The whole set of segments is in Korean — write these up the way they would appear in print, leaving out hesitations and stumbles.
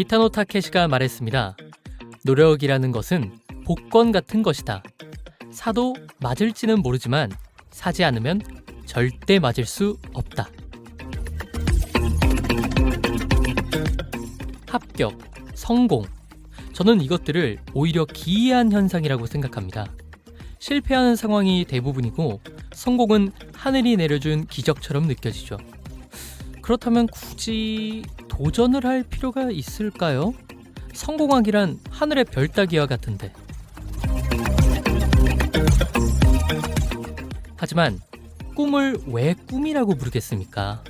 기타노 타케시가 말했습니다. 노력이라는 것은 복권 같은 것이다. 사도 맞을지는 모르지만 사지 않으면 절대 맞을 수 없다. 합격, 성공. 저는 이것들을 오히려 기이한 현상이라고 생각합니다. 실패하는 상황이 대부분이고 성공은 하늘이 내려준 기적처럼 느껴지죠. 그렇다면 굳이 도전을 할 필요가 있을까요? 성공하기란 하늘의 별 따기와 같은데. 하지만 꿈을 왜 꿈이라고 부르겠습니까?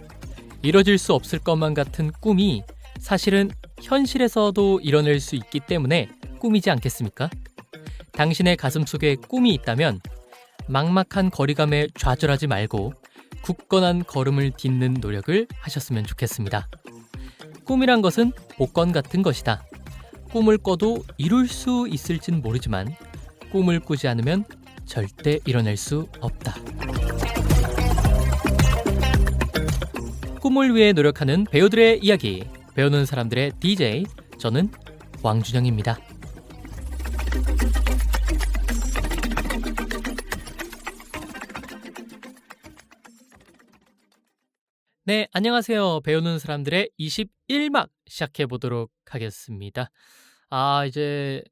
이뤄질 수 없을 것만 같은 꿈이 사실은 현실에서도 이뤄낼 수 있기 때문에 꿈이지 않겠습니까? 당신의 가슴 속에 꿈이 있다면 막막한 거리감에 좌절하지 말고 굳건한 걸음을 딛는 노력을 하셨으면 좋겠습니다. 꿈이란 것은 복권 같은 것이다. 꿈을 꿔도 이룰 수 있을진 모르지만 꿈을 꾸지 않으면 절대 이뤄낼 수 없다. 꿈을 위해 노력하는 배우들의 이야기, 배우는 사람들의 DJ, 저는 왕준영입니다. 네, 안녕하세요. 배우는 사람들의 21막 시작해보도록 하겠습니다. 이제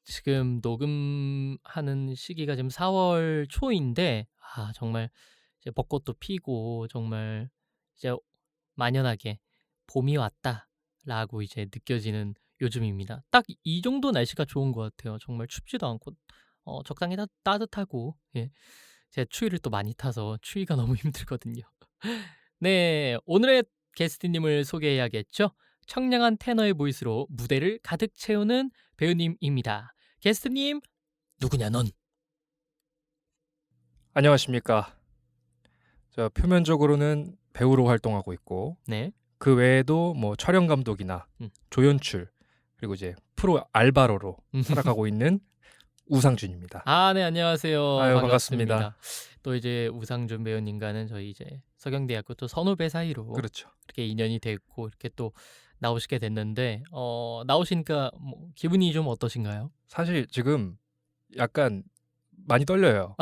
지금 녹음하는 시기가 지금 4월 초인데, 정말 이제 벚꽃도 피고, 정말 이제 만연하게 봄이 왔다라고 이제 느껴지는 요즘입니다. 딱 이 정도 날씨가 좋은 것 같아요. 정말 춥지도 않고, 적당히 따뜻하고, 예. 제가 추위를 또 많이 타서 추위가 너무 힘들거든요. 네, 오늘의 게스트님을 소개해야겠죠? 청량한 테너의 보이스로 무대를 가득 채우는 배우님입니다. 게스트님, 누구냐 넌? 안녕하십니까. 저 표면적으로는 배우로 활동하고 있고 네. 그 외에도 뭐 촬영 감독이나 조연출 그리고 이제 프로 알바로로 살아가고 있는 우상준입니다. 네, 안녕하세요. 아유, 반갑습니다. 또 이제 우상준 배우님과는 저희 이제 서경대학교 또 선후배 사이로 그렇죠. 이렇게 인연이 됐고 이렇게 또 나오시게 됐는데 나오시니까 뭐 기분이 좀 어떠신가요? 사실 지금 약간 많이 떨려요.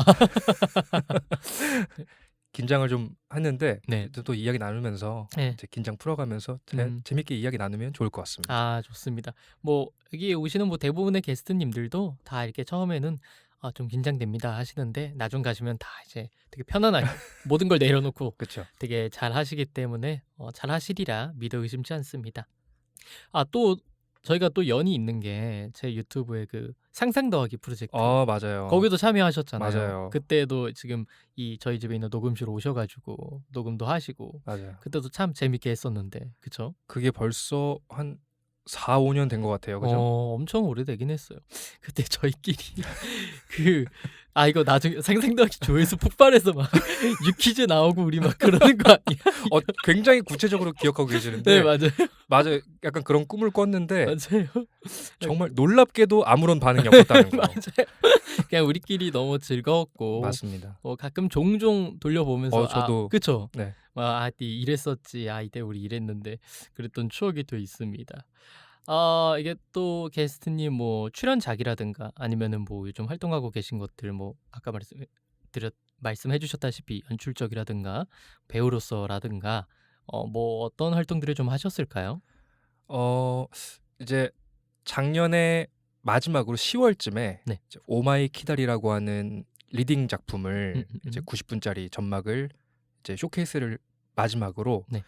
긴장을 좀 했는데 네. 또 이야기 나누면서 네. 이제 긴장 풀어가면서 재밌게 이야기 나누면 좋을 것 같습니다. 좋습니다. 뭐 여기 오시는 뭐 대부분의 게스트님들도 다 이렇게 처음에는 좀 긴장됩니다 하시는데 나중 가시면 다 이제 되게 편안하게 모든 걸 내려놓고 그렇죠. 되게 잘 하시기 때문에 잘 하시리라 믿어 의심치 않습니다. 또 저희가 또 연이 있는 게 제 유튜브에 그 상상 더하기 프로젝트 맞아요. 거기도 참여하셨잖아요. 맞아요. 그때도 지금 이 저희 집에 있는 녹음실 오셔가지고 녹음도 하시고 맞아요. 그때도 참 재밌게 했었는데 그쵸? 그게 벌써 한 4, 5년 된 것 같아요. 그죠? 엄청 오래되긴 했어요. 그때 저희끼리 이거 나중에 상상더하기 조회수 폭발해서 막 유퀴즈 나오고 우리 막 그러는 거 아니야? 굉장히 구체적으로 기억하고 계시는데 네, 맞아요. 맞아요. 약간 그런 꿈을 꿨는데 맞아요. 정말 놀랍게도 아무런 반응이 없었다는 거. 맞아요. 그냥 우리끼리 너무 즐거웠고 맞습니다. 가끔 종종 돌려보면서 저도 그쵸? 네. 이랬었지. 이때 우리 이랬는데 그랬던 추억이 또 있습니다. 이게 또 게스트님 뭐 출연작이라든가 아니면은 뭐 요즘 활동하고 계신 것들 뭐 아까 말씀해 주셨다시피 연출적이라든가 배우로서라든가 뭐 어떤 활동들을 좀 하셨을까요? 이제 작년에 마지막으로 10월쯤에 네. 오마이 키다리라고 하는 리딩 작품을 이제 음. 90분짜리 전막을 이제 쇼케이스를 마지막으로 네.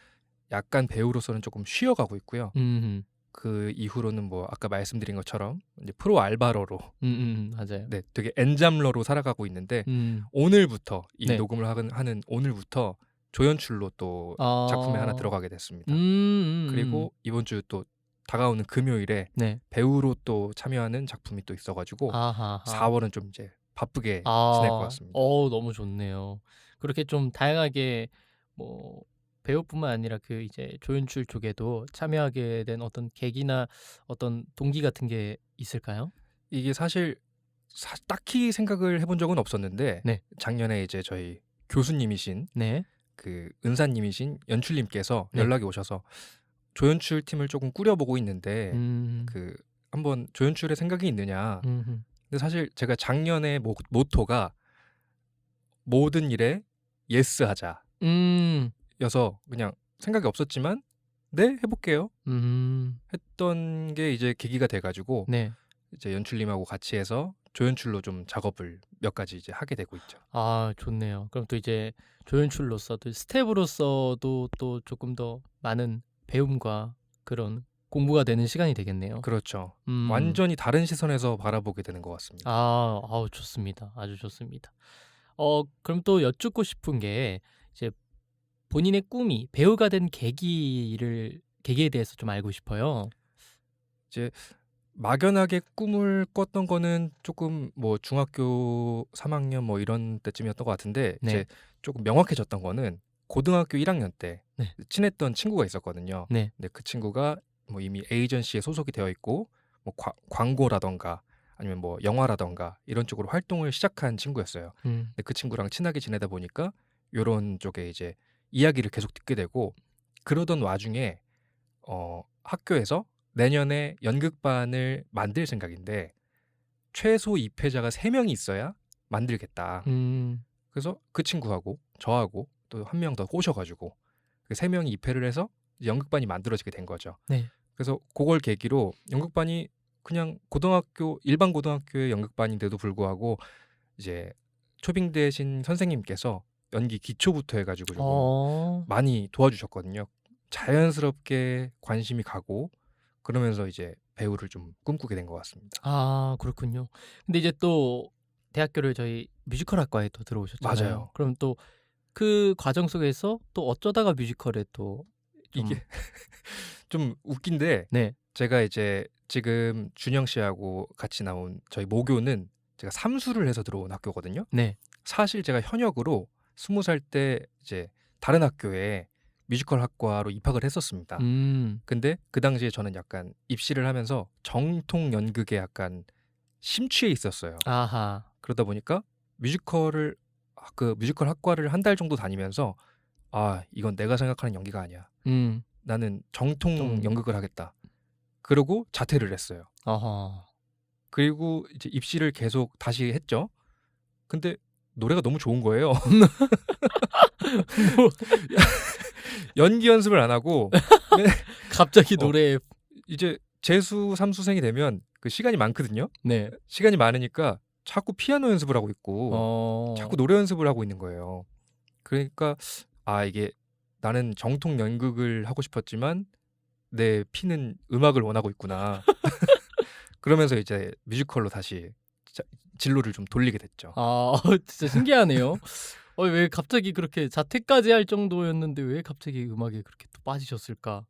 약간 배우로서는 조금 쉬어가고 있고요. 음. 그 이후로는 뭐 아까 말씀드린 것처럼 이제 프로 알바로로 맞아요. 네, 되게 엔잡러로 살아가고 있는데 오늘부터 이 네. 녹음을 하는 오늘부터 조연출로 또 작품에 하나 들어가게 됐습니다. 그리고 이번 주 또 다가오는 금요일에 네. 배우로 또 참여하는 작품이 또 있어가지고 4월은 좀 이제 바쁘게 지낼 것 같습니다. 너무 좋네요. 그렇게 좀 다양하게 뭐 배우뿐만 아니라 그 이제 조연출 쪽에도 참여하게 된 어떤 계기나 어떤 동기 같은 게 있을까요? 이게 사실 딱히 생각을 해본 적은 없었는데 네. 작년에 이제 저희 교수님이신 네. 그 은사님이신 연출님께서 네. 연락이 오셔서 조연출 팀을 조금 꾸려보고 있는데 음. 그 한번 조연출에 생각이 있느냐. 음음. 근데 사실 제가 작년에 모토가 모든 일에 예스 하자 음. 여서 그냥 생각이 없었지만 네 해볼게요 음. 했던 게 이제 계기가 돼가지고 네. 이제 연출님하고 같이 해서 조연출로 좀 작업을 몇 가지 이제 하게 되고 있죠. 아 좋네요. 그럼 또 이제 조연출로서도 스텝으로서도 또 조금 더 많은 배움과 그런 공부가 되는 시간이 되겠네요. 그렇죠. 음. 완전히 다른 시선에서 바라보게 되는 것 같습니다. 아우 좋습니다. 아주 좋습니다. 그럼 또 여쭙고 싶은 게 이제 본인의 꿈이 배우가 된 계기에 대해서 좀 알고 싶어요. 이제 막연하게 꿈을 꿨던 거는 조금 뭐 중학교 3학년 뭐 이런 때쯤이었던 것 같은데 네. 이제 조금 명확해졌던 거는 고등학교 1학년 때 네. 친했던 친구가 있었거든요. 네. 근데 그 친구가 뭐 이미 에이전시에 소속이 되어 있고 뭐 광고라던가 아니면 뭐 영화라던가 이런 쪽으로 활동을 시작한 친구였어요. 근데 그 친구랑 친하게 지내다 보니까 이런 쪽에 이제 이야기를 계속 듣게 되고 그러던 와중에 학교에서 내년에 연극반을 만들 생각인데 최소 2패자가 3명이 있어야 만들겠다. 그래서 그 친구하고 저하고 또 한 명 더 꼬셔가지고 그 3명이 2패를 해서 연극반이 만들어지게 된 거죠. 네. 그래서 그걸 계기로 연극반이 그냥 일반 고등학교의 연극반인데도 불구하고 이제 초빙되신 선생님께서 연기 기초부터 해가지고 조금 많이 도와주셨거든요. 자연스럽게 관심이 가고 그러면서 이제 배우를 좀 꿈꾸게 된 것 같습니다. 아 그렇군요. 근데 이제 또 대학교를 저희 뮤지컬 학과에 또 들어오셨잖아요. 맞아요. 그럼 또 그 과정 속에서 또 어쩌다가 뮤지컬에 또 이게 좀 웃긴데 네. 제가 이제 지금 준영 씨하고 같이 나온 저희 모교는 제가 삼수를 해서 들어온 학교거든요. 네. 사실 제가 현역으로 20살 때 이제 다른 학교에 뮤지컬 학과로 입학을 했었습니다. 근데 그 당시에 저는 약간 입시를 하면서 정통 연극에 약간 심취해 있었어요. 아하. 그러다 보니까 뮤지컬 학과를 한 달 정도 다니면서 이건 내가 생각하는 연기가 아니야. 나는 정통 연극을 하겠다. 그러고 자퇴를 했어요. 아하. 그리고 이제 입시를 계속 다시 했죠. 근데 노래가 너무 좋은 거예요. 연기 연습을 안 하고 갑자기 노래에 이제 재수 3수생이 되면 그 시간이 많거든요. 네. 시간이 많으니까 자꾸 피아노 연습을 하고 있고 자꾸 노래 연습을 하고 있는 거예요. 그러니까 이게 나는 정통 연극을 하고 싶었지만 내 피는 음악을 원하고 있구나. 그러면서 이제 뮤지컬로 다시 진로를 좀 돌리게 됐죠. 진짜 신기하네요. 왜 갑자기 그렇게 자퇴까지 할 정도였는데 왜 갑자기 음악에 그렇게 또 빠지셨을까?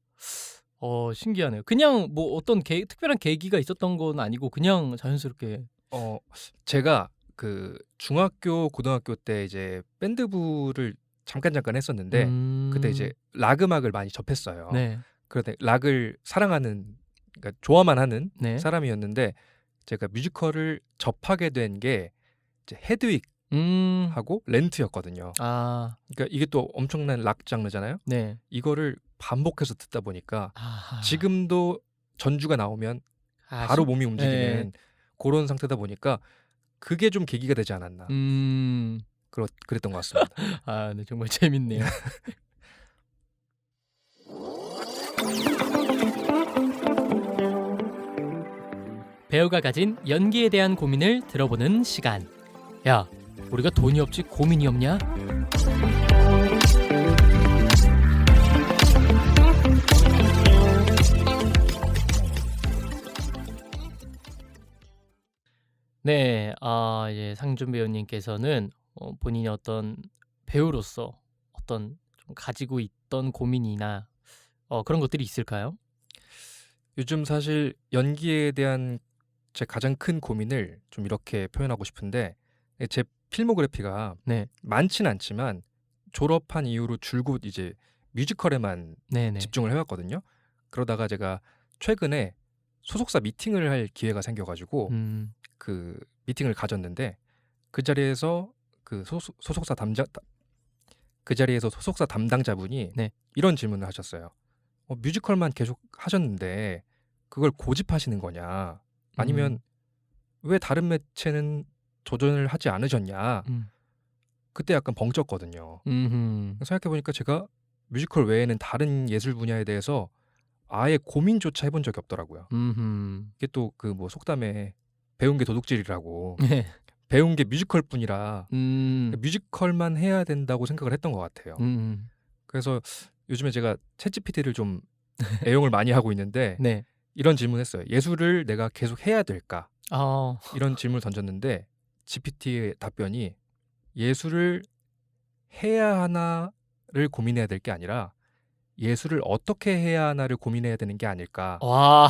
신기하네요. 그냥 뭐 어떤 특별한 계기가 있었던 건 아니고 그냥 자연스럽게. 제가 그 중학교, 고등학교 때 이제 밴드부를 잠깐 했었는데 그때 이제 락 음악을 많이 접했어요. 네. 그런데 락을 사랑하는, 그러니까 좋아만 하는 네. 사람이었는데 제가 뮤지컬을 접하게 된 게 이제 헤드윅 하고 렌트였거든요. 그러니까 이게 또 엄청난 락 장르잖아요. 네. 이거를 반복해서 듣다 보니까 아하. 지금도 전주가 나오면 바로 몸이 움직이는 그런 상태다 보니까 그게 좀 계기가 되지 않았나. 그랬던 것 같습니다. 네, 정말 재밌네요. 배우가 가진 연기에 대한 고민을 들어보는 시간. 야, 우리가 돈이 없지 고민이 없냐? 네, 이제 상준 배우님께서는 본인이 어떤 배우로서 어떤 좀 가지고 있던 고민이나 그런 것들이 있을까요? 요즘 사실 연기에 대한 제 가장 큰 고민을 좀 이렇게 표현하고 싶은데 제 필모그래피가 네. 많진 않지만 졸업한 이후로 줄곧 이제 뮤지컬에만 네네. 집중을 해왔거든요. 그러다가 제가 최근에 소속사 미팅을 할 기회가 생겨가지고 그 미팅을 가졌는데 그 자리에서 소속사 담당자분이 네. 이런 질문을 하셨어요. 뮤지컬만 계속 하셨는데 그걸 고집하시는 거냐? 아니면 음. 왜 다른 매체는 도전을 하지 않으셨냐? 음. 그때 약간 벙쪘거든요. 음음. 생각해 보니까 제가 뮤지컬 외에는 다른 예술 분야에 대해서 아예 고민조차 해본 적이 없더라고요. 음음. 이게 또 그 뭐 속담에 배운 게 도둑질이라고 네. 배운 게 뮤지컬뿐이라 음. 뮤지컬만 해야 된다고 생각을 했던 것 같아요. 음음. 그래서 요즘에 제가 챗GPT를 좀 애용을 많이 하고 있는데 네. 이런 질문했어요. "예술을 내가 계속 해야 될까?" 아. 이런 질문을 던졌는데 GPT의 답변이 "예술을 해야 하나?"를 고민해야 될 게 아니라 "예술을 어떻게 해야 하나?"를 고민해야 되는 게 아닐까라고 와.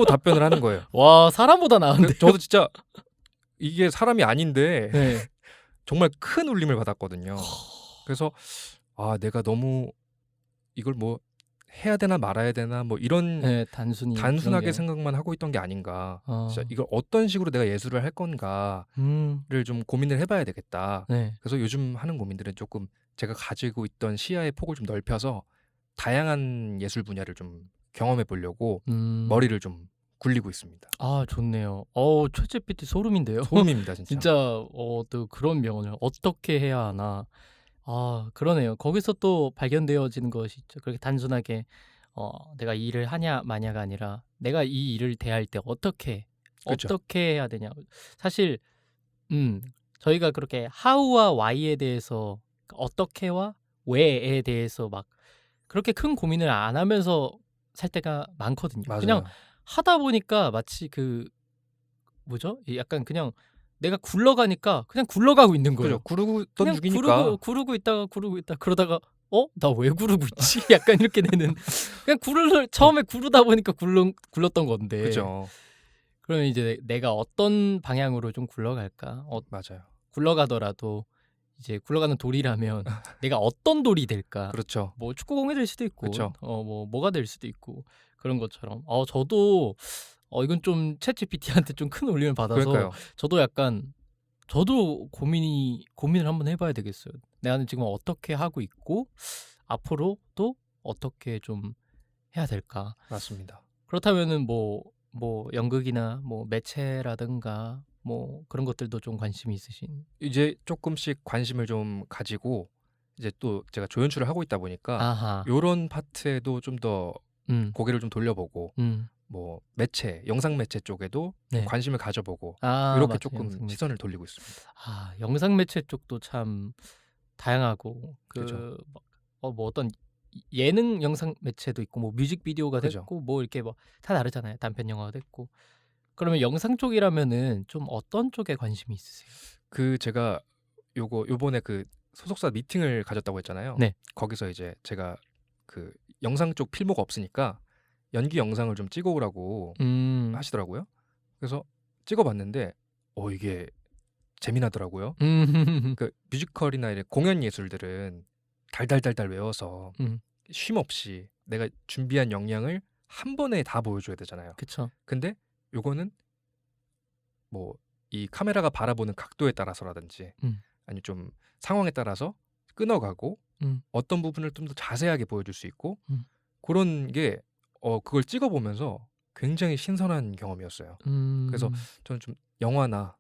답변을 하는 거예요. 와 사람보다 나은데요? 저도 진짜 이게 사람이 아닌데 네. 정말 큰 울림을 받았거든요. 그래서 '아 내가 너무 이걸 뭐 해야 되나 말아야 되나 뭐 이런 네. 단순히 그런 단순하게 게 생각만 하고 있던 게 아닌가. 진짜 어. 이걸 어떤 식으로 내가 예술을 할 건가를 음. 좀 고민을 해 봐야 되겠다.' 네. 그래서 요즘 하는 고민들은 조금 제가 가지고 있던 시야의 폭을 좀 넓혀서 다양한 예술 분야를 좀 경험해 보려고 음. 머리를 좀 굴리고 있습니다. 아 좋네요. 챗GPT 소름인데요. 소름입니다 진짜. 진짜 또 그런 명언을 어떻게 해야 하나. 아 그러네요. 거기서 또 발견되어지는 것이 있죠. 그렇게 단순하게 내가 이 일을 하냐 마냐가 아니라 내가 이 일을 대할 때 그죠. 어떻게 해야 되냐. 사실 음 저희가 그렇게 how와 why에 대해서 어떻게와 왜에 대해서 막 그렇게 큰 고민을 안 하면서 살 때가 많거든요. 그냥 맞아요. 하다 보니까 마치 그 뭐죠? 이 약간 그냥 내가 굴러가니까 그냥 굴러가고 있는 그죠. 거예요. 구르던 그냥 구르고 중이니까. 구르고 있다 그러다가 '어? 나 왜 구르고 있지?' 약간 이렇게 되는 그냥 처음에 구르다 보니까 굴렀던 건데 그죠. 그러면 이제 내가 어떤 방향으로 좀 굴러갈까? 맞아요. 굴러가더라도 이제 굴러가는 돌이라면 내가 어떤 돌이 될까? 그렇죠. 뭐 축구공이 될 수도 있고 그쵸. 뭐가 될 수도 있고 그런 것처럼 저도 이건 좀 챗GPT한테 좀 큰 울림을 받아서 그러니까요. 저도 약간 저도 고민을 한번 해 봐야 되겠어요. 내가 지금 어떻게 하고 있고 앞으로도 어떻게 좀 해야 될까? 맞습니다. 그렇다면은 뭐 연극이나 뭐 매체라든가 뭐 그런 것들도 좀 관심이 있으신 이제 쪼끔씩 관심을 좀 가지고 이제 또 제가 조연출을 하고 있다 보니까 아하. 요런 파트에도 좀 더 음. 고개를 좀 돌려보고 음. 뭐 매체, 영상 매체 쪽에도 좀 네. 관심을 가져보고 아 요렇게 맞아요. 쪼끔 영상 매체. 시선을 돌리고 있습니다. 영상 매체 쪽도 참 다양하고 그죠. 그 뭐 어떤 예능 영상 매체도 있고 뭐 뮤직비디오가 그죠. 됐고 뭐 이렇게 뭐 다 다르잖아요. 단편 영화가 됐고. 그러면 영상 쪽이라면은 좀 어떤 쪽에 관심이 있으세요? 제가 요번에 소속사 미팅을 가졌다고 했잖아요. 네. 거기서 이제 제가 그 영상 쪽 필모가 없으니까 연기 영상을 좀 찍어 오라고 음. 하시더라고요. 그래서 찍어 봤는데 이게 재미나더라고요. 음. 뮤지컬이나 이런 공연 예술들은 달달달달 외워서 음. 쉼 없이 내가 준비한 역량을 한 번에 다 보여줘야 되잖아요. 그쵸. 근데 요거는 뭐 이 카메라가 바라보는 각도에 따라서라든지 음. 아니면 좀 상황에 따라서 끊어가고 음. 어떤 부분을 좀 더 자세하게 보여줄 수 있고 음. 그런 게 그걸 찍어 보면서 굉장히 신선한 경험이었어요. 그래서 음. 저는 좀 영화나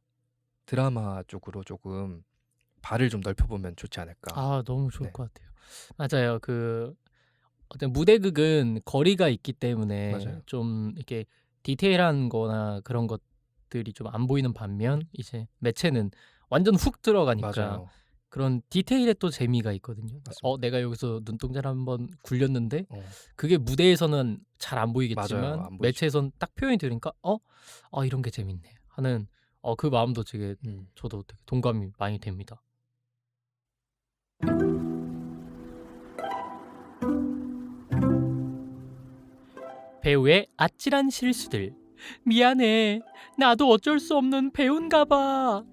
드라마 쪽으로 조금 발을 좀 넓혀보면 좋지 않을까. 너무 좋을 네. 것 같아요. 맞아요. 어떤 무대극은 거리가 있기 때문에 맞아요. 좀 이렇게 디테일한 거나 그런 것들이 좀 안 보이는 반면 이제 매체는 완전 훅 들어가니까 맞아요. 그런 디테일에 또 재미가 있거든요. 맞습니다. 내가 여기서 눈동자를 한번 굴렸는데 어 그게 무대에서는 잘 안 맞아요. 보이겠지만 안 보이죠. 매체에선 딱 표현이 되니까 이런 게 재밌네 하는 그 마음도 되게 음. 저도 되게 동감이 많이 됩니다. 배우의 아찔한 실수들. 미안해. 나도 어쩔 수 없는 배우인가 봐.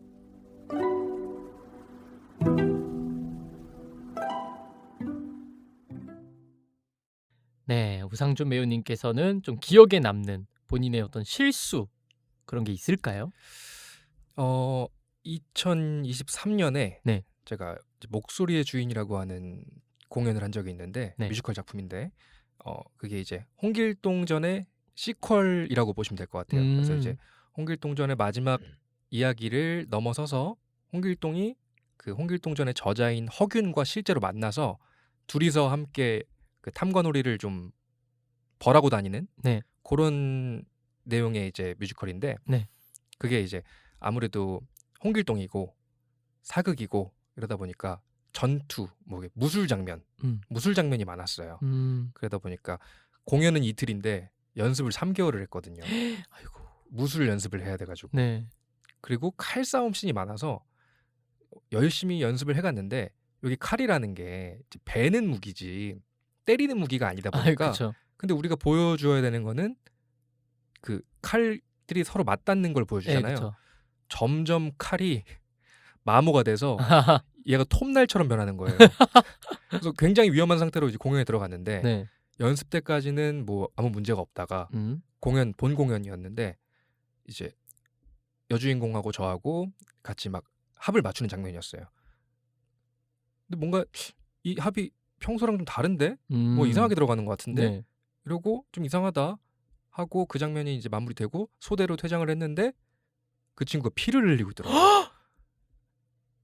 네, 우상준 배우님께서는 좀 기억에 남는 본인의 어떤 실수 그런 게 있을까요? 어 2023년에 네. 제가 이제 목소리의 주인이라고 하는 공연을 한 적이 있는데 네. 뮤지컬 작품인데 그게 이제 홍길동전의 시퀄이라고 보시면 될 것 같아요. 그래서 이제 홍길동전의 마지막 이야기를 넘어서서 홍길동이 그 홍길동전의 저자인 허균과 실제로 만나서 둘이서 함께 그 탐관오리를 좀 벌하고 다니는 네. 그런 내용의 이제 뮤지컬인데 네. 그게 이제 아무래도 홍길동이고 사극이고 이러다 보니까 전투, 뭐 무술 장면이 많았어요. 그러다 보니까 공연은 이틀인데 연습을 3개월을 했거든요. 아이고. 무술 연습을 해야 돼가지고. 네. 그리고 칼싸움 씬이 많아서 열심히 연습을 해갔는데 여기 칼이라는 게 이제 베는 무기지 때리는 무기가 아니다 보니까 그쵸. 근데 우리가 보여줘야 되는 거는 그 칼들이 서로 맞닿는 걸 네, 보여주잖아요. 그쵸. 점점 칼이 마모가 돼서 얘가 톱날처럼 변하는 거예요. 그래서 굉장히 위험한 상태로 이제 공연에 들어갔는데 네. 연습 때까지는 뭐 아무 문제가 없다가 본 공연이었는데 이제 여주인공하고 저하고 같이 막 합을 맞추는 장면이었어요. 근데 뭔가 이 합이 평소랑 좀 다른데 뭐 이상하게 들어가는 것 같은데 네. 이러고 좀 이상하다 하고 그 장면이 이제 마무리되고 소대로 퇴장을 했는데 그 친구가 피를 흘리고 있더라고요.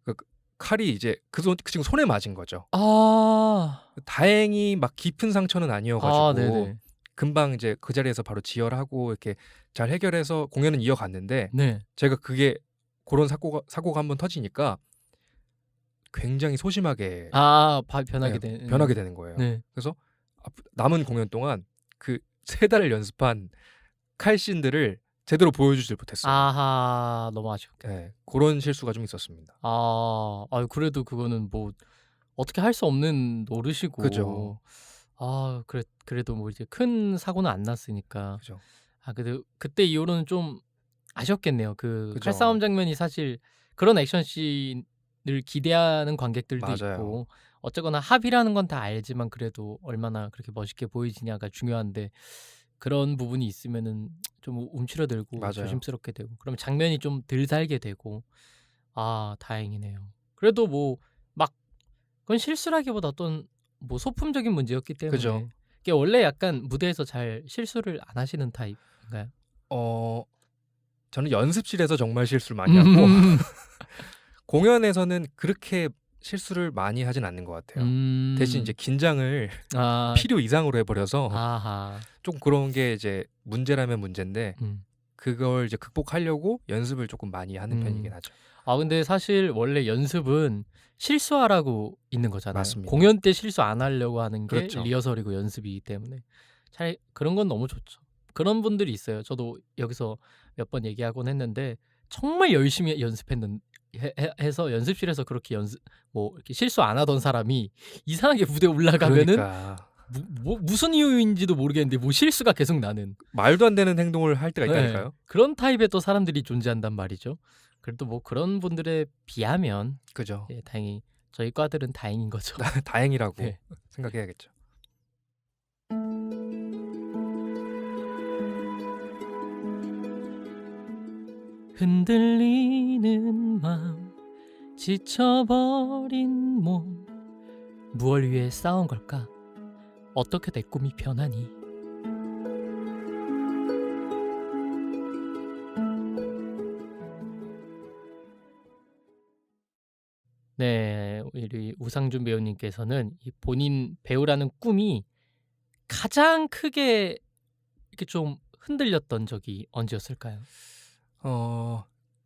그 칼이 이제 그 친구 손에 맞은 거죠. 다행히 막 깊은 상처는 아니어가지고 네네. 금방 이제 그 자리에서 바로 지혈하고 이렇게 잘 해결해서 공연은 이어갔는데 네. 제가 그게 그런 사고가 한번 터지니까 굉장히 소심하게 변하게 되는 거예요. 네. 그래서 남은 공연 동안 그 3달을 연습한 칼씬들을 제대로 보여주질 못했어요. 아하, 너무 아쉽게. 네, 그런 실수가 좀 있었습니다. 그래도 그거는 뭐 어떻게 할 수 없는 노릇이고. 그죠. 그래도 뭐 이제 큰 사고는 안 났으니까. 그죠. 그래도 그때 이후로는 좀 아쉬웠겠네요. 그 그죠. 칼싸움 장면이 사실 그런 액션씬을 기대하는 관객들도 맞아요. 있고 어쨌거나 합이라는 건 다 알지만 그래도 얼마나 그렇게 멋있게 보이지냐가 중요한데 그런 부분이 있으면은 좀 움츠러들고 맞아요. 조심스럽게 되고 그러면 장면이 좀 덜 살게 되고 다행이네요. 그래도 뭐 막 그건 실수라기보다 어떤 뭐 소품적인 문제였기 때문에 그죠. 이게 원래 약간 무대에서 잘 실수를 안 하시는 타입인가요? 저는 연습실에서 정말 실수를 많이 하고 공연에서는 그렇게 실수를 많이 하진 않는 것 같아요. 대신 이제 긴장을 필요 이상으로 해버려서 좀 그런 게 이제 문제라면 문제인데 그걸 이제 극복하려고 연습을 조금 많이 하는 편이긴 하죠. 근데 사실 원래 연습은 실수하라고 있는 거잖아요. 맞습니다. 공연 때 실수 안 하려고 하는 게 그렇죠. 리허설이고 연습이기 때문에 그런 건 너무 좋죠. 그런 분들이 있어요. 저도 여기서 몇 번 얘기하곤 했는데 정말 열심히 해서 연습실에서 그렇게 이렇게 실수 안 하던 사람이 이상하게 무대에 올라가면은 그러니까. 무슨 이유인지도 모르겠는데 뭐 실수가 계속 나는 말도 안 되는 행동을 할 때가 있다니까요. 네, 그런 타입의 또 사람들이 존재한단 말이죠. 그래도 뭐 그런 분들에 비하면 그죠. 다행히 저희 과들은 다행인 거죠. 다행이라고 네. 생각해야겠죠. 흔들리는 마음 지쳐버린 몸 무얼 위해 싸운 걸까? 어떻게 내 꿈이 변하니? 네, 우리 우상준 배우님께서는 이 본인 배우라는 꿈이 가장 크게 이렇게 좀 흔들렸던 적이 언제였을까요?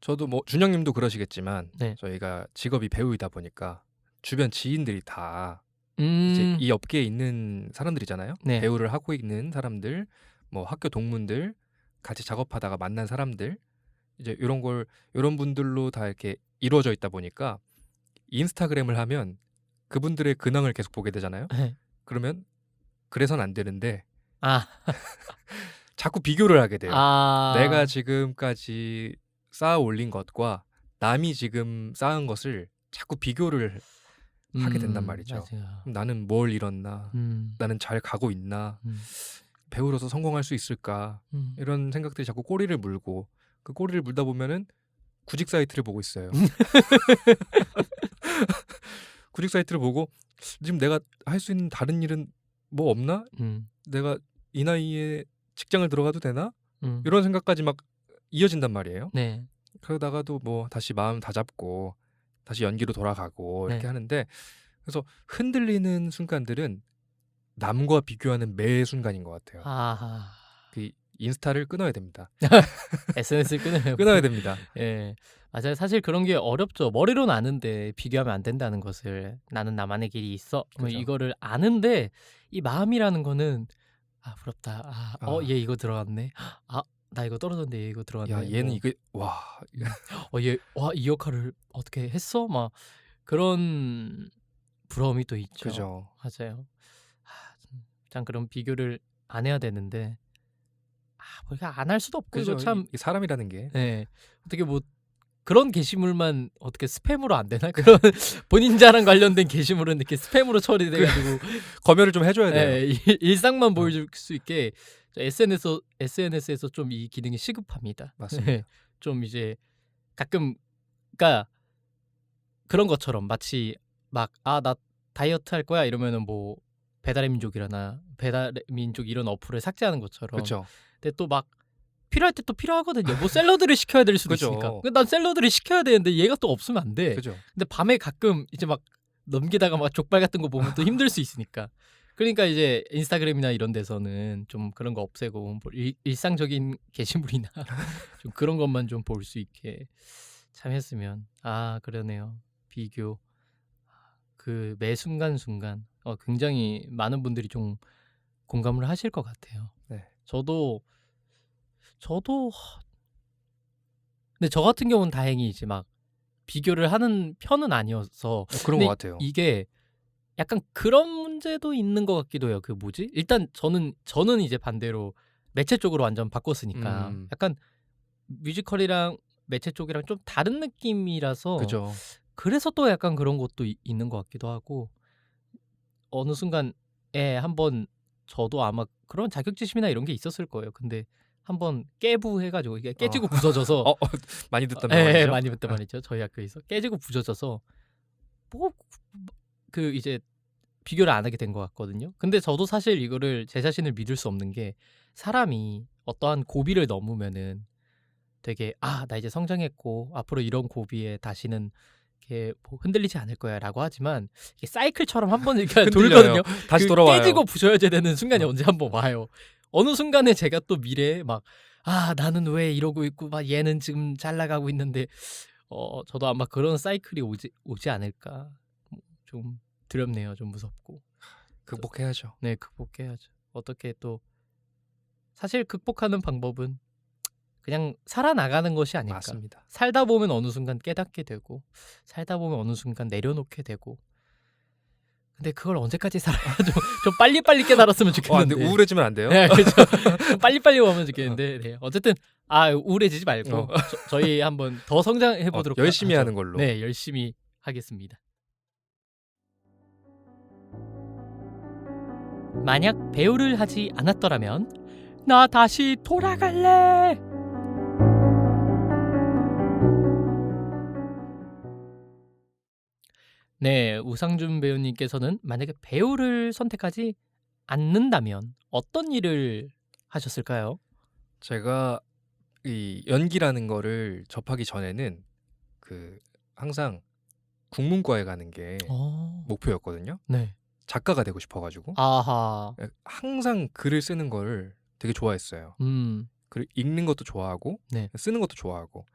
저도 뭐 준영님도 그러시겠지만 네. 저희가 직업이 배우이다 보니까 주변 지인들이 다 이제 이 업계에 있는 사람들이잖아요. 네. 배우를 하고 있는 사람들, 뭐 학교 동문들, 같이 작업하다가 만난 사람들, 이제 이런 분들로 다 이렇게 이루어져 있다 보니까 인스타그램을 하면 그분들의 근황을 계속 보게 되잖아요. 네. 그러면 그래서는 안 되는데 자꾸 비교를 하게 돼요. 내가 지금까지 쌓아 올린 것과 남이 지금 쌓은 것을 자꾸 비교를 하게 된단 말이죠. 맞아요. 나는 뭘 잃었나? 나는 잘 가고 있나? 배우로서 성공할 수 있을까? 이런 생각들이 자꾸 꼬리를 물고 그 꼬리를 물다 보면은 구직 사이트를 보고 있어요. 구직 사이트를 보고 지금 내가 할 수 있는 다른 일은 뭐 없나? 음. 내가 이 나이에 직장을 들어가도 되나? 음. 이런 생각까지 막 이어진단 말이에요. 네. 그러다가도 뭐 다시 마음 다잡고 다시 연기로 돌아가고 이렇게 네. 하는데, 그래서 흔들리는 순간들은 남과 비교하는 매 순간인 것 같아요. 아하. 그 인스타를 끊어야 됩니다. SNS를 끊으려고. 끊어야 됩니다. 예. 맞아요. 사실 그런 게 어렵죠. 머리로는 아는데 비교하면 안 된다는 것을. 나는 나만의 길이 있어. 뭐 그죠. 이거를 아는데 이 마음이라는 거는 아 부럽다. 아, 아. 얘 이거 들어갔네. 아, 나 이거 떨어졌는데 얘 이거 들어갔네. 야, 얘는 뭐, 이게 와. 얘, 이 역할을 어떻게 했어? 막 그런 부러움이 또 있죠. 그죠. 맞아요. 참 그런 비교를 안 해야 되는데 우리가 안 할 수도 없고 그죠. 이거 참 이 사람이라는 게 네. 어떻게 뭐 그런 게시물만 어떻게 스팸으로 안 되나? 그런 본인 자랑 관련된 게시물은 이렇게 스팸으로 처리돼 가지고 검열을 좀 해줘야 돼요. 예, 일상만 보여줄 수 있게 SNS에서 좀 이 기능이 시급합니다. 맞습니다. 좀 이제 가끔 그러니까 그런 것처럼 마치 막 나 다이어트 할 거야 이러면은 뭐 배달의 민족 이런 어플을 삭제하는 것처럼. 그렇죠. 근데 또 막 필요할 때 또 필요하거든요. 뭐 샐러드를 시켜야 될 수도 그죠. 있으니까. 근데 난 샐러드를 시켜야 되는데 얘가 또 없으면 안 돼. 그죠. 근데 밤에 가끔 이제 막 넘기다가 막 족발 같은 거 보면 또 힘들 수 있으니까. 그러니까 이제 인스타그램이나 이런 데서는 좀 그런 거 없애고 뭐 일상적인 게시물이나 좀 그런 것만 좀 볼 수 있게 참 했으면. 그러네요. 비교. 그 매 순간순간 굉장히 많은 분들이 좀 공감을 하실 것 같아요. 네. 저도 근데 저 같은 경우는 다행히 이제 막 비교를 하는 편은 아니어서. 그런 근데 것 같아요. 이게 약간 그런 문제도 있는 것 같기도 해요. 그 뭐지? 일단 저는 이제 반대로 매체 쪽으로 완전 바꿨으니까 약간 뮤지컬이랑 매체 쪽이랑 좀 다른 느낌이라서 그죠. 그래서 또 약간 그런 것도 있는 것 같기도 하고, 어느 순간에 한번 저도 아마 그런 자격지심이나 이런 게 있었을 거예요. 근데 한번 깨부해가지고 이게 깨지고 부서져서 많이 듣단 예, 말이죠. 많이 듣단 말이죠. 저희 학교에서 깨지고 부서져서 뭐 그 이제 비교를 안 하게 된 것 같거든요. 근데 저도 사실 이거를 제 자신을 믿을 수 없는 게, 사람이 어떠한 고비를 넘으면은 되게 나 이제 성장했고 앞으로 이런 고비에 다시는 이렇게 뭐 흔들리지 않을 거야라고 하지만 이게 사이클처럼 한번 이렇게 흔들려요. 돌거든요. 다시 그 돌아와요. 깨지고 부서져야 되는 순간이 언제 한번 와요. 어느 순간에 제가 또 미래에 막 나는 왜 이러고 있고 막 얘는 지금 잘 나가고 있는데 저도 아마 그런 사이클이 오지 않을까. 좀 두렵네요. 좀 무섭고. 극복해야죠. 네, 극복해야죠. 어떻게 또 사실 극복하는 방법은 그냥 살아나가는 것이 아닐까. 맞습니다. 살다 보면 어느 순간 깨닫게 되고, 살다 보면 어느 순간 내려놓게 되고. 근데 그걸 언제까지 살아야 좀 빨리빨리 깨달았으면 좋겠는데. 근데 우울해지면 안 돼요. 네, 그렇죠. 좀 빨리빨리 오면 좋겠는데. 네. 어쨌든 우울해지지 말고 저희 한번 더 성장해 보도록 열심히 하죠. 하는 걸로. 네, 열심히 하겠습니다. 만약 배우를 하지 않았더라면 나 다시 돌아갈래. 네, 우상준 배우님께서는 만약에 배우를 선택하지 않는다면 어떤 일을 하셨을까요? 제가 이 연기라는 거를 접하기 전에는 항상 국문과에 가는 게 목표였거든요. 네. 작가가 되고 싶어가지고 아하. 항상 글을 쓰는 거를 되게 좋아했어요. 글을 읽는 것도 좋아하고 네. 쓰는 것도 좋아하고.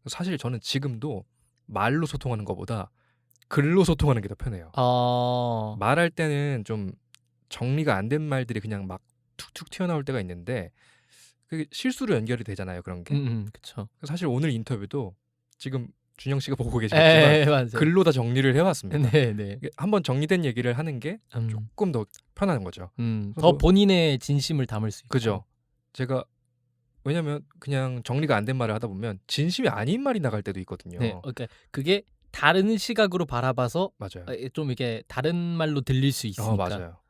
사실 저는 지금도 말로 소통하는 것보다 글로 소통하는 게 더 편해요. 말할 때는 좀 정리가 안 된 말들이 그냥 막 툭툭 튀어나올 때가 있는데 그게 실수로 연결이 되잖아요, 그런 게. 그쵸. 사실 오늘 인터뷰도 지금 준영 씨가 보고 계시겠지만 맞아요. 글로 다 정리를 해왔습니다. 네. 한번 정리된 얘기를 하는 게 조금 더 편한 거죠. 더 본인의 진심을 담을 수 있고. 그죠. 제가 왜냐면 그냥 정리가 안 된 말을 하다 보면 진심이 아닌 말이 나갈 때도 있거든요. 네, 그러니까 그게 다른 시각으로 바라봐서 맞아요. 좀 이게 다른 말로 들릴 수 있으니까. 맞아요.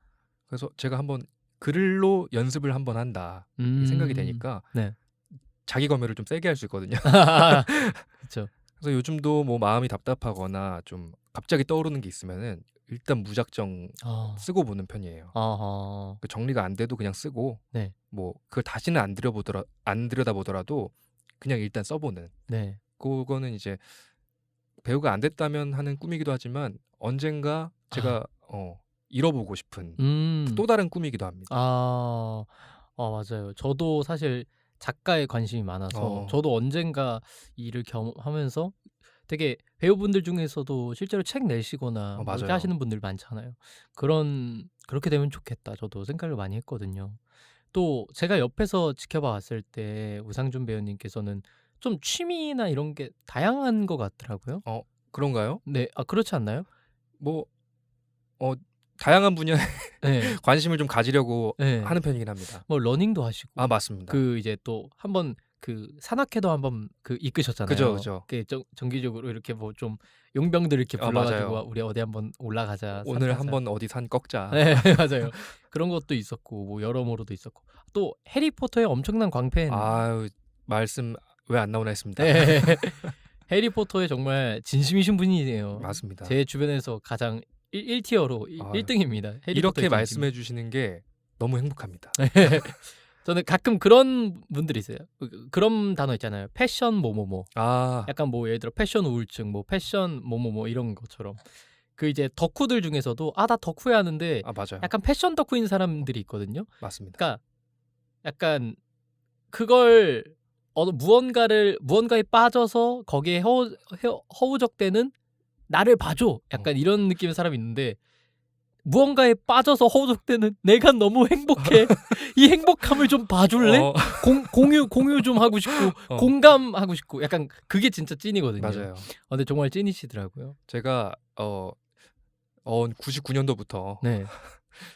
그래서 제가 한번 글로 연습을 한번 한다 이 생각이 되니까 네. 자기 검열을 좀 세게 할 수 있거든요. 그렇죠. 그래서 요즘도 뭐 마음이 답답하거나 좀 갑자기 떠오르는 게 있으면은 일단 무작정 어. 쓰고 보는 편이에요. 어허. 그 정리가 안 돼도 그냥 쓰고 네. 뭐 그걸 다시는 안 들여다보더라도 그냥 일단 써보는. 네. 그거는 이제 배우가 안 됐다면 하는 꿈이기도 하지만 언젠가 아. 제가 이뤄보고 싶은 음. 또 다른 꿈이기도 합니다. 아. 맞아요. 저도 사실 작가에 관심이 많아서 저도 언젠가 이 일을 겸하면서 되게 배우분들 중에서도 실제로 책 내시거나 뭐 이렇게 맞아요. 하시는 분들 많잖아요. 그렇게 되면 좋겠다. 저도 생각을 많이 했거든요. 또 제가 옆에서 지켜봐 왔을 때 우상준 배우님께서는 좀 취미나 이런 게 다양한 것 같더라고요. 그런가요? 네. 그렇지 않나요? 뭐 다양한 분야에 네. 관심을 좀 가지려고 네. 하는 편이긴 합니다. 뭐 러닝도 하시고 맞습니다. 그 이제 또 한번 그 산악회도 한번 그 이끄셨잖아요. 그죠. 그 정기적으로 이렇게 뭐 좀 용병들 이렇게 불러 가지고 맞아요. 우리 어디 한번 올라가자. 산 오늘 타자. 한번 어디 산 꺾자. 네, 맞아요. 그런 것도 있었고 뭐 여러모로도 있었고 또 해리포터의 엄청난 광팬. 아유, 말씀 왜 안 나오나 했습니다. 네. 해리포터에 정말 진심이신 분이에요. 맞습니다. 제 주변에서 가장 1티어로 1등입니다. 이렇게 말씀해 주시는 게 너무 행복합니다. 저는 가끔 그런 분들이 있어요. 그런 단어 있잖아요. 패션 뭐뭐뭐. 약간 뭐 예를 들어 패션 우울증, 뭐 패션 뭐뭐뭐 이런 것처럼. 그 이제 덕후들 중에서도 나 덕후야 하는데 맞아요. 약간 패션 덕후인 사람들이 있거든요. 맞습니다. 그러니까 약간 그걸 무언가에 빠져서 거기에 허우적대는 나를 봐줘. 약간 이런 느낌의 사람이 있는데 무언가에 빠져서 허우적대는 내가 너무 행복해. 이 행복함을 좀 봐줄래? 공유 좀 하고 싶고 공감하고 싶고 약간 그게 진짜 찐이거든요. 맞아요. 근데 정말 찐이시더라고요. 제가 99년도부터 네.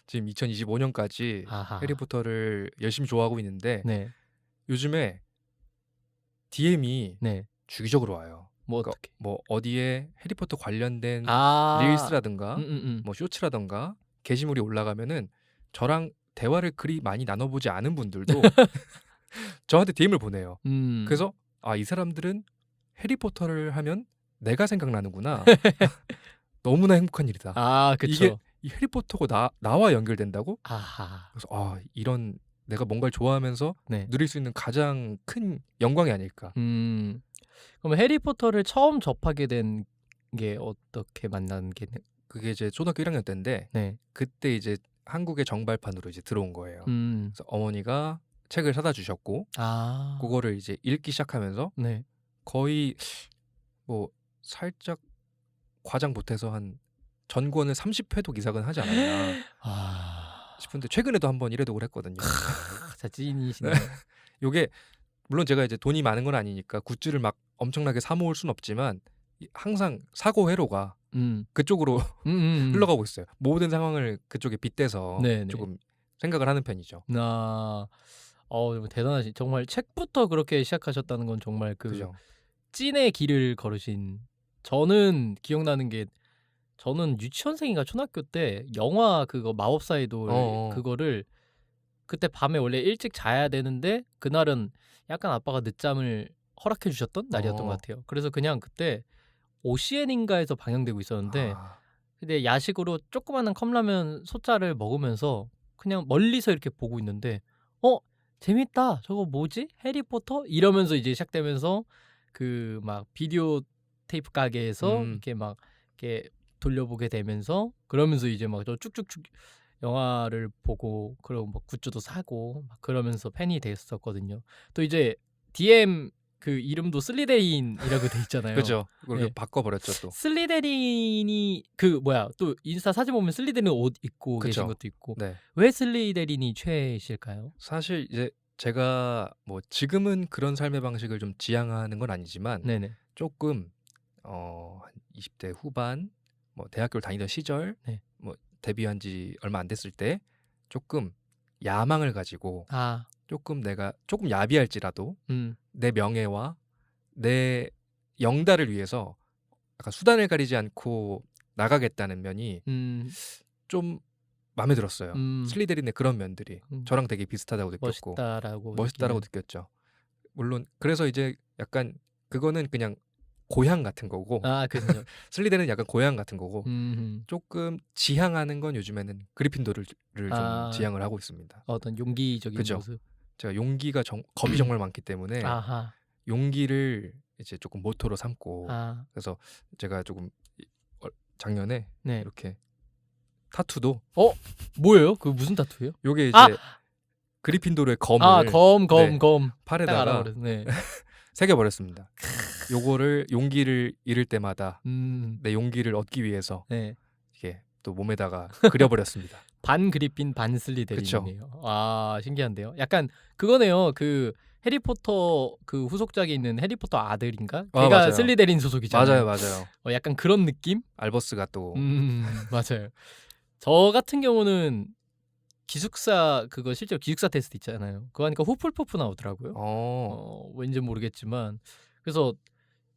지금 2025년까지 해리포터를 열심히 좋아하고 있는데 네. 요즘에 DM이 네. 주기적으로 와요. 뭐 그러니까 어떻게? 뭐 어디에 해리포터 관련된 릴스라든가 뭐 쇼츠라든가 게시물이 올라가면은 저랑 대화를 그리 많이 나눠보지 않은 분들도 저한테 DM을 보내요. 그래서 이 사람들은 해리포터를 하면 내가 생각나는구나. 너무나 행복한 일이다. 그쵸. 이게 이 해리포터가 나와 연결된다고? 아하. 그래서 이런 내가 뭔가를 좋아하면서 네. 누릴 수 있는 가장 큰 영광이 아닐까. 그럼 해리포터를 처음 접하게 된 게 어떻게 만난 게? 그게 이제 초등학교 1학년 때인데 네. 그때 이제 한국의 정발판으로 이제 들어온 거예요. 그래서 어머니가 책을 사다 주셨고 그거를 이제 읽기 시작하면서 네. 거의 뭐 살짝 과장 못해서 한 전권을 30회독 이상은 하지 않았나 싶은데 최근에도 한번 1회독을 했거든요. 진짜 찐이시네요. 요게 물론 제가 이제 돈이 많은 건 아니니까 굿즈를 막 엄청나게 사 모을 순 없지만 항상 사고 회로가 그쪽으로 흘러가고 있어요. 모든 상황을 그쪽에 빗대서 네네. 조금 생각을 하는 편이죠. 대단하시. 정말 책부터 그렇게 시작하셨다는 건 정말 그죠. 찐의 길을 걸으신. 저는 기억나는 게 저는 유치원생인가 초등학교 때 영화 그거 마법사의 돌 그거를 그때 밤에 원래 일찍 자야 되는데 그날은 약간 아빠가 늦잠을 허락해 주셨던 날이었던 것 같아요. 그래서 그냥 그때 OCN인가에서 방영되고 있었는데 근데 야식으로 조그마한 컵라면 소짜를 먹으면서 그냥 멀리서 이렇게 보고 있는데 재밌다. 저거 뭐지? 해리포터? 이러면서 이제 시작되면서 그 막 비디오 테이프 가게에서 이렇게 막 이렇게 돌려보게 되면서 그러면서 이제 막 저 쭉쭉쭉 영화를 보고 그리고 뭐 굿즈도 사고 막 그러면서 팬이 됐었거든요. 또 이제 DM 그 이름도 슬리데린이라고 돼 있잖아요. 그죠. 그걸 네. 바꿔버렸죠 또. 슬리데린이 또 인스타 사진 보면 슬리데린 옷 입고 계신 것도 있고. 네. 왜 슬리데린이 최애실까요? 사실 이제 제가 뭐 지금은 그런 삶의 방식을 좀 지향하는 건 아니지만 네네. 조금 한 20대 후반 뭐 대학교를 다니던 시절 뭐 데뷔한 지 얼마 안 됐을 때 조금 야망을 가지고 조금 내가 조금 야비할지라도 내 명예와 내 영달을 위해서 약간 수단을 가리지 않고 나가겠다는 면이 좀 마음에 들었어요. 슬리데린의 그런 면들이 저랑 되게 비슷하다고 느꼈고 멋있다라고 느꼈죠. 물론 그래서 이제 약간 그거는 그냥 고향 같은 거고 아 그죠. 슬리데리는 약간 고향 같은 거고 음. 조금 지향하는 건 요즘에는 그리핀도르를 좀 아 지향을 하고 있습니다. 어떤 용기적인 그죠. 모습. 제가 용기가 겁이 정말 많기 때문에 아하. 용기를 이제 조금 모토로 삼고 아 그래서 제가 조금 작년에 네. 이렇게 타투도 뭐예요? 그 무슨 타투예요? 요게 아! 이제 그리핀도르의 아 검을 검. 네, 딱 팔에다가 알아버렸네. 네. 새겨 버렸습니다. 요거를 용기를 잃을 때마다 내 용기를 얻기 위해서 네. 이게 또 몸에다가 그려 버렸습니다. 반 그리핀 반 그쵸. 슬리데린이네요. 아 신기한데요. 약간 그거네요. 그 해리포터 그 후속작에 있는 해리포터 아들인가? 아 걔가 맞아요. 슬리데린 소속이잖아요. 맞아요. 약간 그런 느낌? 알버스가 또 맞아요. 저 같은 경우는 기숙사 그거 실제로 기숙사 테스트 있잖아요. 그거 하니까 후플푸프 나오더라고요. 왠지 모르겠지만 그래서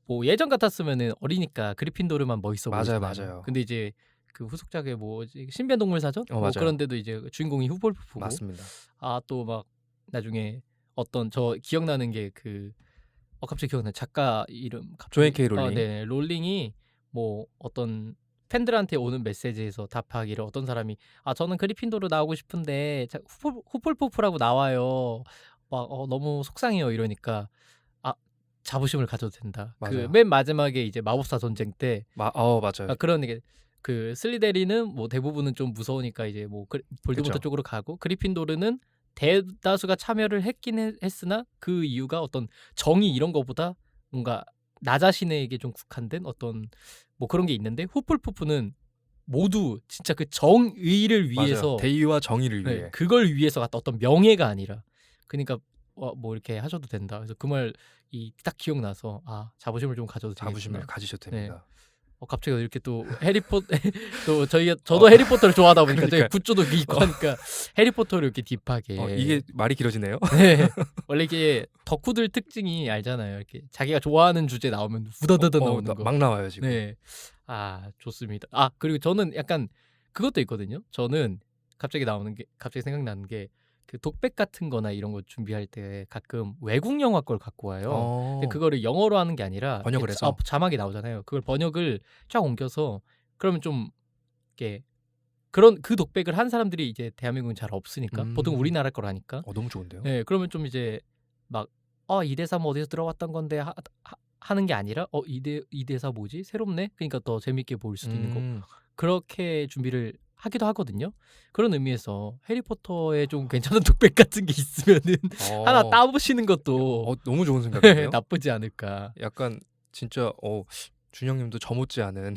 뭐 예전 같았으면은 어리니까 그리핀도르만 멋있어 맞아요, 보이잖아요. 맞아요. 근데 이제 그 후속작에 뭐지 신비동물 사전 뭐 맞아요. 그런 데도 이제 주인공이 후플푸프고 맞습니다. 아 또 막 나중에 어떤 저 기억나는 게 그 갑자기 기억나 작가 이름 조앤 갑자기 케이 롤링. 네 롤링이 뭐 어떤 팬들한테 오는 메시지에서 답하기를 어떤 사람이 저는 그리핀도르 나오고 싶은데 후플푸프라고 나와요. 막 너무 속상해요 이러니까 자부심을 가져도 된다. 그 맞아요. 맨 마지막에 이제 마법사 전쟁 때 맞아요. 그런 게 그 슬리데리는 뭐 대부분은 좀 무서우니까 이제 뭐 볼드모트 그쵸. 쪽으로 가고 그리핀도르는 대다수가 참여를 했긴 했으나 그 이유가 어떤 정의 이런 거보다 뭔가 나 자신에게 좀 국한된 어떤 뭐 그런 게 있는데 후플푸프는 모두 진짜 그 정의를 맞아요. 위해서 대의와 정의를 네, 위해. 그걸 위해서 어떤 명예가 아니라 그러니까 뭐 이렇게 하셔도 된다. 그래서 그 말 딱 기억나서 자부심을 좀 가져도 자부심을 되겠구나. 가지셔도 네. 됩니다. 갑자기 이렇게 또 또 저도 해리포터를 좋아하다 보니까 저희 그러니까요. 굿즈도 있고 하니까 해리포터를 이렇게 딥하게 이게 말이 길어지네요. 네. 원래 이게 덕후들 특징이 알잖아요. 이렇게 자기가 좋아하는 주제 나오면 후다다다 나오는 거. 막 나와요 지금. 네. 좋습니다. 그리고 저는 약간 그것도 있거든요. 저는 갑자기 생각나는 게 그 독백 같은 거나 이런 거 준비할 때 가끔 외국 영화 걸 갖고 와요. 근데 그거를 영어로 하는 게 아니라 번역을 해서? 자막이 나오잖아요. 그걸 번역을 쫙 옮겨서 그러면 좀 이렇게 그런 그 독백을 한 사람들이 이제 대한민국은 잘 없으니까 보통 우리나라 걸 하니까. 너무 좋은데요. 네, 그러면 좀 이제 막 이 대사 뭐 어디서 들어왔던 건데 하는 게 아니라 이 대사 뭐지? 새롭네. 그러니까 더 재밌게 볼 수도 있는 거고. 그렇게 준비를 하기도 하거든요. 그런 의미에서 해리포터에 좀 괜찮은 독백 같은 게 있으면은 하나 따보시는 것도 너무 좋은 생각인데요. 나쁘지 않을까. 약간 진짜 준영님도 저 못지않은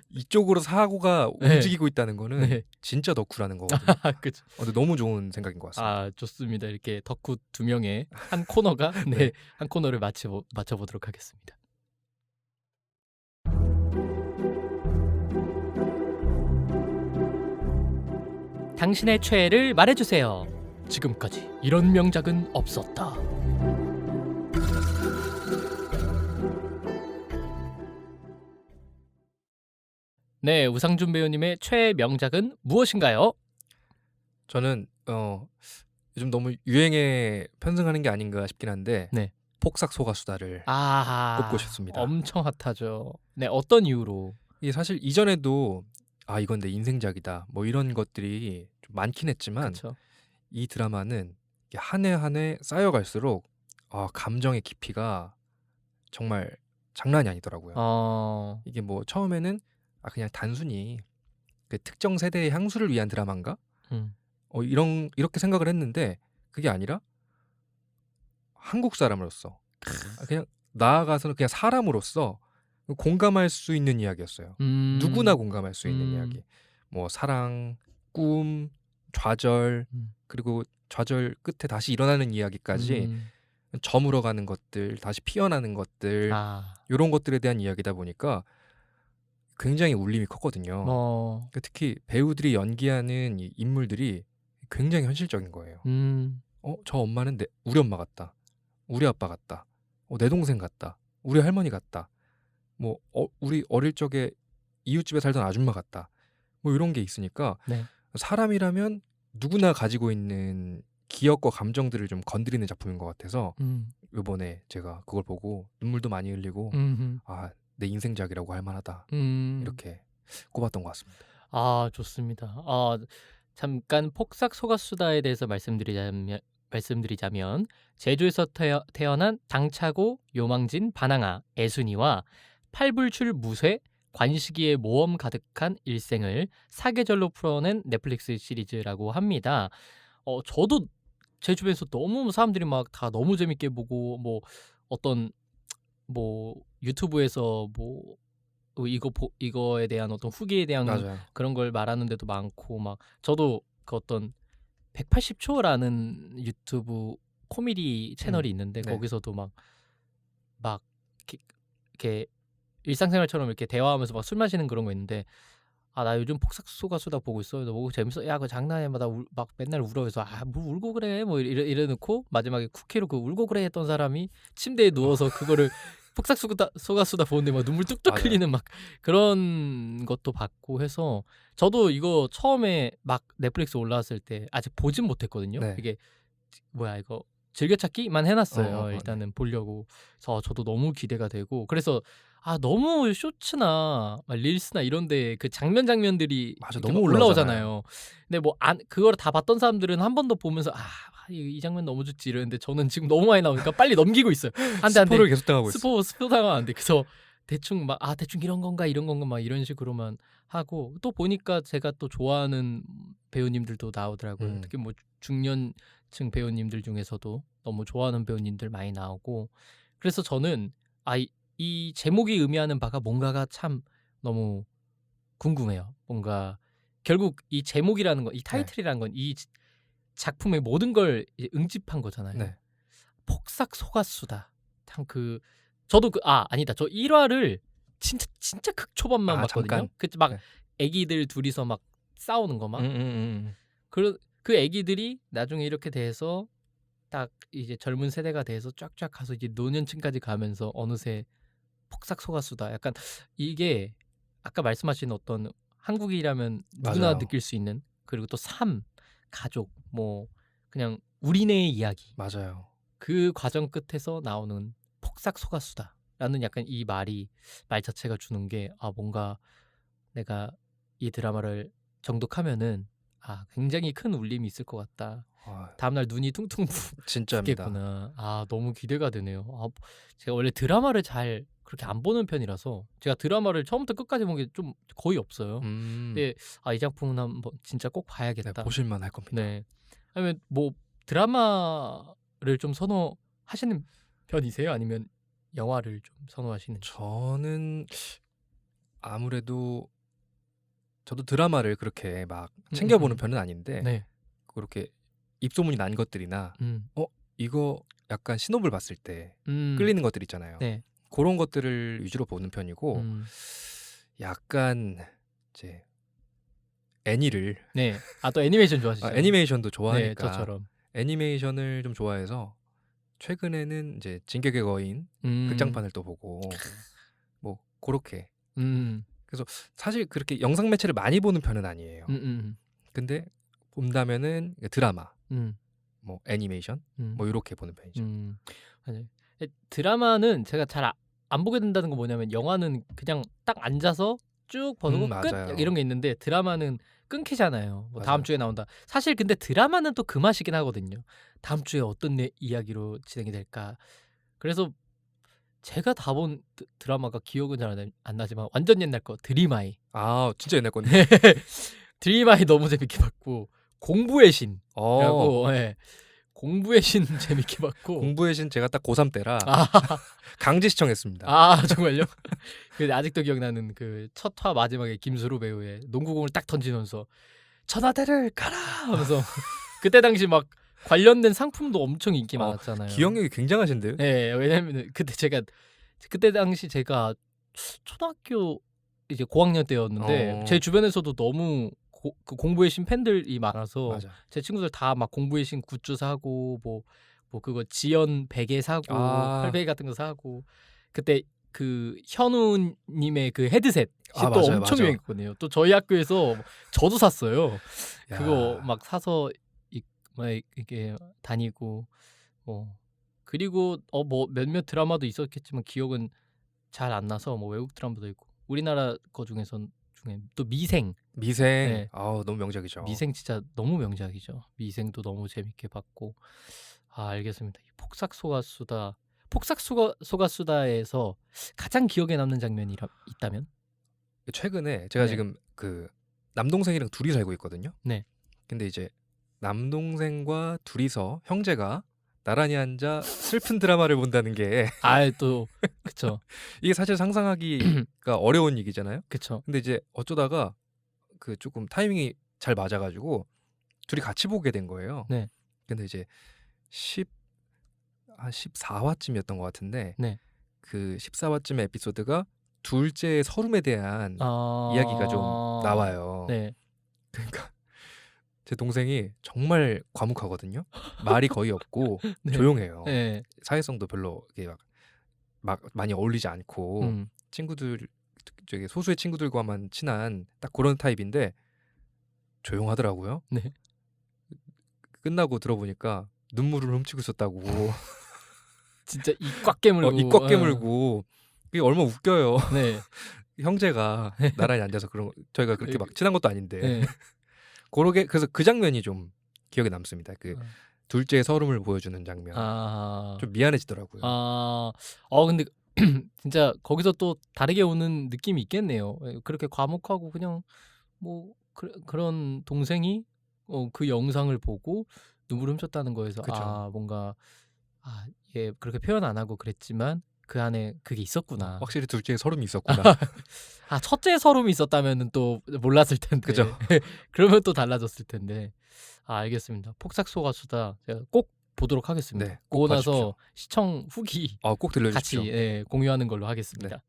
이쪽으로 사고가 네. 움직이고 있다는 거는 네. 진짜 덕후라는 거거든요. 그쵸. 근데 너무 좋은 생각인 것 같습니다. 좋습니다. 이렇게 덕후 2명의 한 코너가 네. 한 코너를 맞춰보도록 하겠습니다. 당신의 최애를 말해주세요. 지금까지 이런 명작은 없었다. 네, 우상준 배우님의 최애 명작은 무엇인가요? 저는 요즘 너무 유행에 편승하는 게 아닌가 싶긴 한데 네. 폭삭 소가수다를 꼽고 싶습니다. 엄청 핫하죠. 네, 어떤 이유로? 이게 사실 이전에도 이건 내 인생작이다 뭐 이런 것들이 좀 많긴 했지만 그쵸. 이 드라마는 한 해 한 해 쌓여갈수록 감정의 깊이가 정말 장난이 아니더라고요. 이게 뭐 처음에는 그냥 단순히 그 특정 세대의 향수를 위한 드라마인가? 이렇게 생각을 했는데 그게 아니라 한국 사람으로서 그냥 나아가서는 그냥 사람으로서 공감할 수 있는 이야기였어요. 누구나 공감할 수 있는 이야기. 뭐 사랑, 꿈, 좌절 그리고 좌절 끝에 다시 일어나는 이야기까지 저물어가는 것들, 다시 피어나는 것들 이런 것들에 대한 이야기다 보니까 굉장히 울림이 컸거든요. 특히 배우들이 연기하는 이 인물들이 굉장히 현실적인 거예요. 저 엄마는 우리 엄마 같다. 우리 아빠 같다. 내 동생 같다. 우리 할머니 같다. 뭐 우리 어릴 적에 이웃집에 살던 아줌마 같다. 뭐 이런 게 있으니까 네. 사람이라면 누구나 가지고 있는 기억과 감정들을 좀 건드리는 작품인 것 같아서 요번에 제가 그걸 보고 눈물도 많이 흘리고 음흠. 내 인생작이라고 할 만하다. 이렇게 꼽았던 것 같습니다. 좋습니다. 잠깐 폭삭 소가수다에 대해서 말씀드리자면 제주에서 태어난 당차고 요망진 바나나 애순이와 팔불출 무쇠 관식이의 모험 가득한 일생을 사계절로 풀어낸 넷플릭스 시리즈라고 합니다. 저도 제 주변에서 너무 사람들이 막 다 너무 재밌게 보고 뭐 어떤 뭐 유튜브에서 뭐 이거에 대한 어떤 후기에 대한 맞아요. 그런 걸 말하는 데도 많고 막 저도 그 어떤 180초라는 유튜브 코미디 채널이 있는데 네. 거기서도 막 이렇게 일상생활처럼 이렇게 대화하면서 막 술 마시는 그런 거 있는데 나 요즘 폭삭 소가수다 보고 있어. 너 보고 재밌어? 야, 그거 장난이야. 막 맨날 울어. 그래서 뭐 울고 그래? 뭐 이래 놓고 마지막에 쿠키로 그 울고 그래 했던 사람이 침대에 누워서 그거를 폭삭 소가수다 보는데 막 눈물 뚝뚝 맞아요. 흘리는 막 그런 것도 봤고 해서 저도 이거 처음에 막 넷플릭스 올라왔을 때 아직 보진 못했거든요. 네. 이게 뭐야 이거 즐겨찾기만 해놨어요. 네. 일단은 보려고. 그래서 저도 너무 기대가 되고 그래서 너무 쇼츠나 릴스나 이런데 그 장면들이 맞아, 이렇게 너무 막 올라오잖아요. 올라오잖아요. 근데 뭐 그걸 다 봤던 사람들은 한 번 더 보면서 이 장면 너무 좋지 이러는데 저는 지금 너무 많이 나오니까 빨리 넘기고 있어요. 안 돼. 스포를 계속 당하고 있어. 스포 당하면 안 돼. 그래서 대충 대충 이런 건가 막 이런 식으로만 하고 또 보니까 제가 또 좋아하는 배우님들도 나오더라고요. 특히 뭐 중년층 배우님들 중에서도 너무 좋아하는 배우님들 많이 나오고 그래서 저는 이 제목이 의미하는 바가 뭔가가 참 너무 궁금해요. 뭔가 결국 이 제목이라는 건, 이 타이틀이라는 건 이 작품의 모든 걸 이제 응집한 거잖아요. 네. 폭삭 소가수다. 참 저도 아니다. 저 1화를 진짜 극초반만 봤거든요. 잠깐. 그때 막 네. 애기들 둘이서 막 싸우는 거 막. 그 애기들이 나중에 이렇게 돼서 딱 이제 젊은 세대가 돼서 쫙쫙 가서 이제 노년층까지 가면서 어느새 폭삭 소가수다. 약간 이게 아까 말씀하신 어떤 한국이라면 누구나 맞아요. 느낄 수 있는 그리고 또 삶, 가족, 뭐 그냥 우리네의 이야기. 맞아요. 그 과정 끝에서 나오는 폭삭 소가수다라는 약간 이 말 자체가 주는 게 뭔가 내가 이 드라마를 정독하면은 굉장히 큰 울림이 있을 것 같다. 다음날 눈이 퉁퉁 진짜입니다. 붓겠구나. 너무 기대가 되네요. 제가 원래 드라마를 잘 그렇게 안 보는 편이라서 제가 드라마를 처음부터 끝까지 본 게 좀 거의 없어요. 근데 이 작품은 한번 진짜 꼭 네, 봐야겠다. 보실만 할 겁니다. 네. 아니면 뭐 드라마를 좀 선호하시는 편이세요? 아니면 영화를 좀 선호하시는지? 저는 아무래도 저도 드라마를 그렇게 막 챙겨보는 편은 아닌데 네. 그렇게 입소문이 난 것들이나 이거 약간 신호를 봤을 때 끌리는 것들 있잖아요. 네. 그런 것들을 위주로 보는 편이고 약간 이제 애니를 네. 또 애니메이션 좋아하시죠? 애니메이션도 네, 좋아하니까 저처럼. 애니메이션을 좀 좋아해서 최근에는 이제 진격의 거인 극장판을 또 보고 뭐 그렇게. 그래서 사실 그렇게 영상 매체를 많이 보는 편은 아니에요. 근데 본다면은 드라마, 뭐 애니메이션, 뭐 이렇게 보는 편이죠. 맞아요. 드라마는 제가 잘 안 보게 된다는 건 뭐냐면 영화는 그냥 딱 앉아서 쭉 보고 끝 맞아요. 이런 게 있는데 드라마는 끊기잖아요. 뭐 다음 맞아요. 주에 나온다. 사실 근데 드라마는 또 그 맛이긴 하거든요. 다음 주에 어떤 이야기로 진행이 될까. 그래서 제가 다 본 드라마가 기억은 잘 안 나지만 완전 옛날 거 드림아이. 진짜 옛날 건데. 드림아이 너무 재밌게 봤고 공부의 신이라고 공부의 신 재밌게 봤고 공부의 신 제가 딱 고3 때라 강제 시청했습니다. 정말요? 근데 아직도 기억나는 그 첫 화 마지막에 김수로 배우의 농구공을 딱 던지면서 전화대를 가라 하면서 그때 당시 막 관련된 상품도 엄청 인기 많았잖아요. 기억력이 굉장하신데요? 네, 왜냐면 그때 당시 제가 초등학교 이제 고학년 때였는데 제 주변에서도 너무 그 공부의 신 팬들이 많아서 맞아. 제 친구들 다 막 공부의 신 굿즈 사고 뭐 그거 지연 베개 사고 펄베개 같은 거 사고 그때 그 현우님의 그 헤드셋이 또 맞아요, 엄청 맞아. 유행했거든요. 또 저희 학교에서 저도 샀어요. 그거 야. 막 사서 막 이렇게 다니고 그리고 뭐 몇몇 드라마도 있었겠지만 기억은 잘 안 나서 뭐 외국 드라마도 있고 우리나라 거 중에 또 미생. 네. 너무 명작이죠. 미생 진짜 너무 명작이죠. 미생도 너무 재밌게 봤고. 알겠습니다. 이 폭삭소가수다에서 가장 기억에 남는 장면이 있다면? 최근에 제가 네. 지금 그 남동생이랑 둘이 살고 있거든요. 네. 근데 이제 남동생과 둘이서 형제가 나란히 앉아 슬픈 드라마를 본다는 게 또 그쵸. 이게 사실 상상하기가 어려운 얘기잖아요. 그쵸. 근데 이제 어쩌다가 그 조금 타이밍이 잘 맞아가지고 둘이 같이 보게 된 거예요. 네. 근데 이제 14화쯤이었던 것 같은데 네. 그 14화쯤의 에피소드가 둘째의 서름에 대한 이야기가 좀 나와요. 네. 그러니까 제 동생이 정말 과묵하거든요. 말이 거의 없고 네. 조용해요. 네. 사회성도 별로 이게 막 많이 어울리지 않고 친구들 저기 소수의 친구들과만 친한 딱 그런 타입인데 조용하더라고요. 네. 끝나고 들어보니까 눈물을 훔치고 있었다고. 진짜 입 꽉 깨물고. 입 꽉 깨물고. 그게 얼마나 웃겨요. 네. 형제가 나란히 앉아서 그런 저희가 그렇게 막 친한 것도 아닌데. 네. 그러게 그래서 그 장면이 좀 기억에 남습니다. 그 둘째의 서름을 보여주는 장면. 좀 미안해지더라고요. 근데 진짜 거기서 또 다르게 오는 느낌이 있겠네요. 그렇게 과묵하고 그냥 뭐 그런 동생이 그 영상을 보고 눈물 훔쳤다는 거에서 그쵸. 뭔가 얘 그렇게 표현 안 하고 그랬지만 그 안에 그게 있었구나. 확실히 둘째의 서름이 있었구나. 첫째 서름이 있었다면은 또 몰랐을 텐데. 그죠. 그러면 또 달라졌을 텐데. 알겠습니다. 폭삭소가수다 제가 꼭 보도록 하겠습니다. 네, 꼭 보고 나서 봐주십시오. 시청 후기 꼭 들려주십시오. 같이 공유하는 걸로 하겠습니다.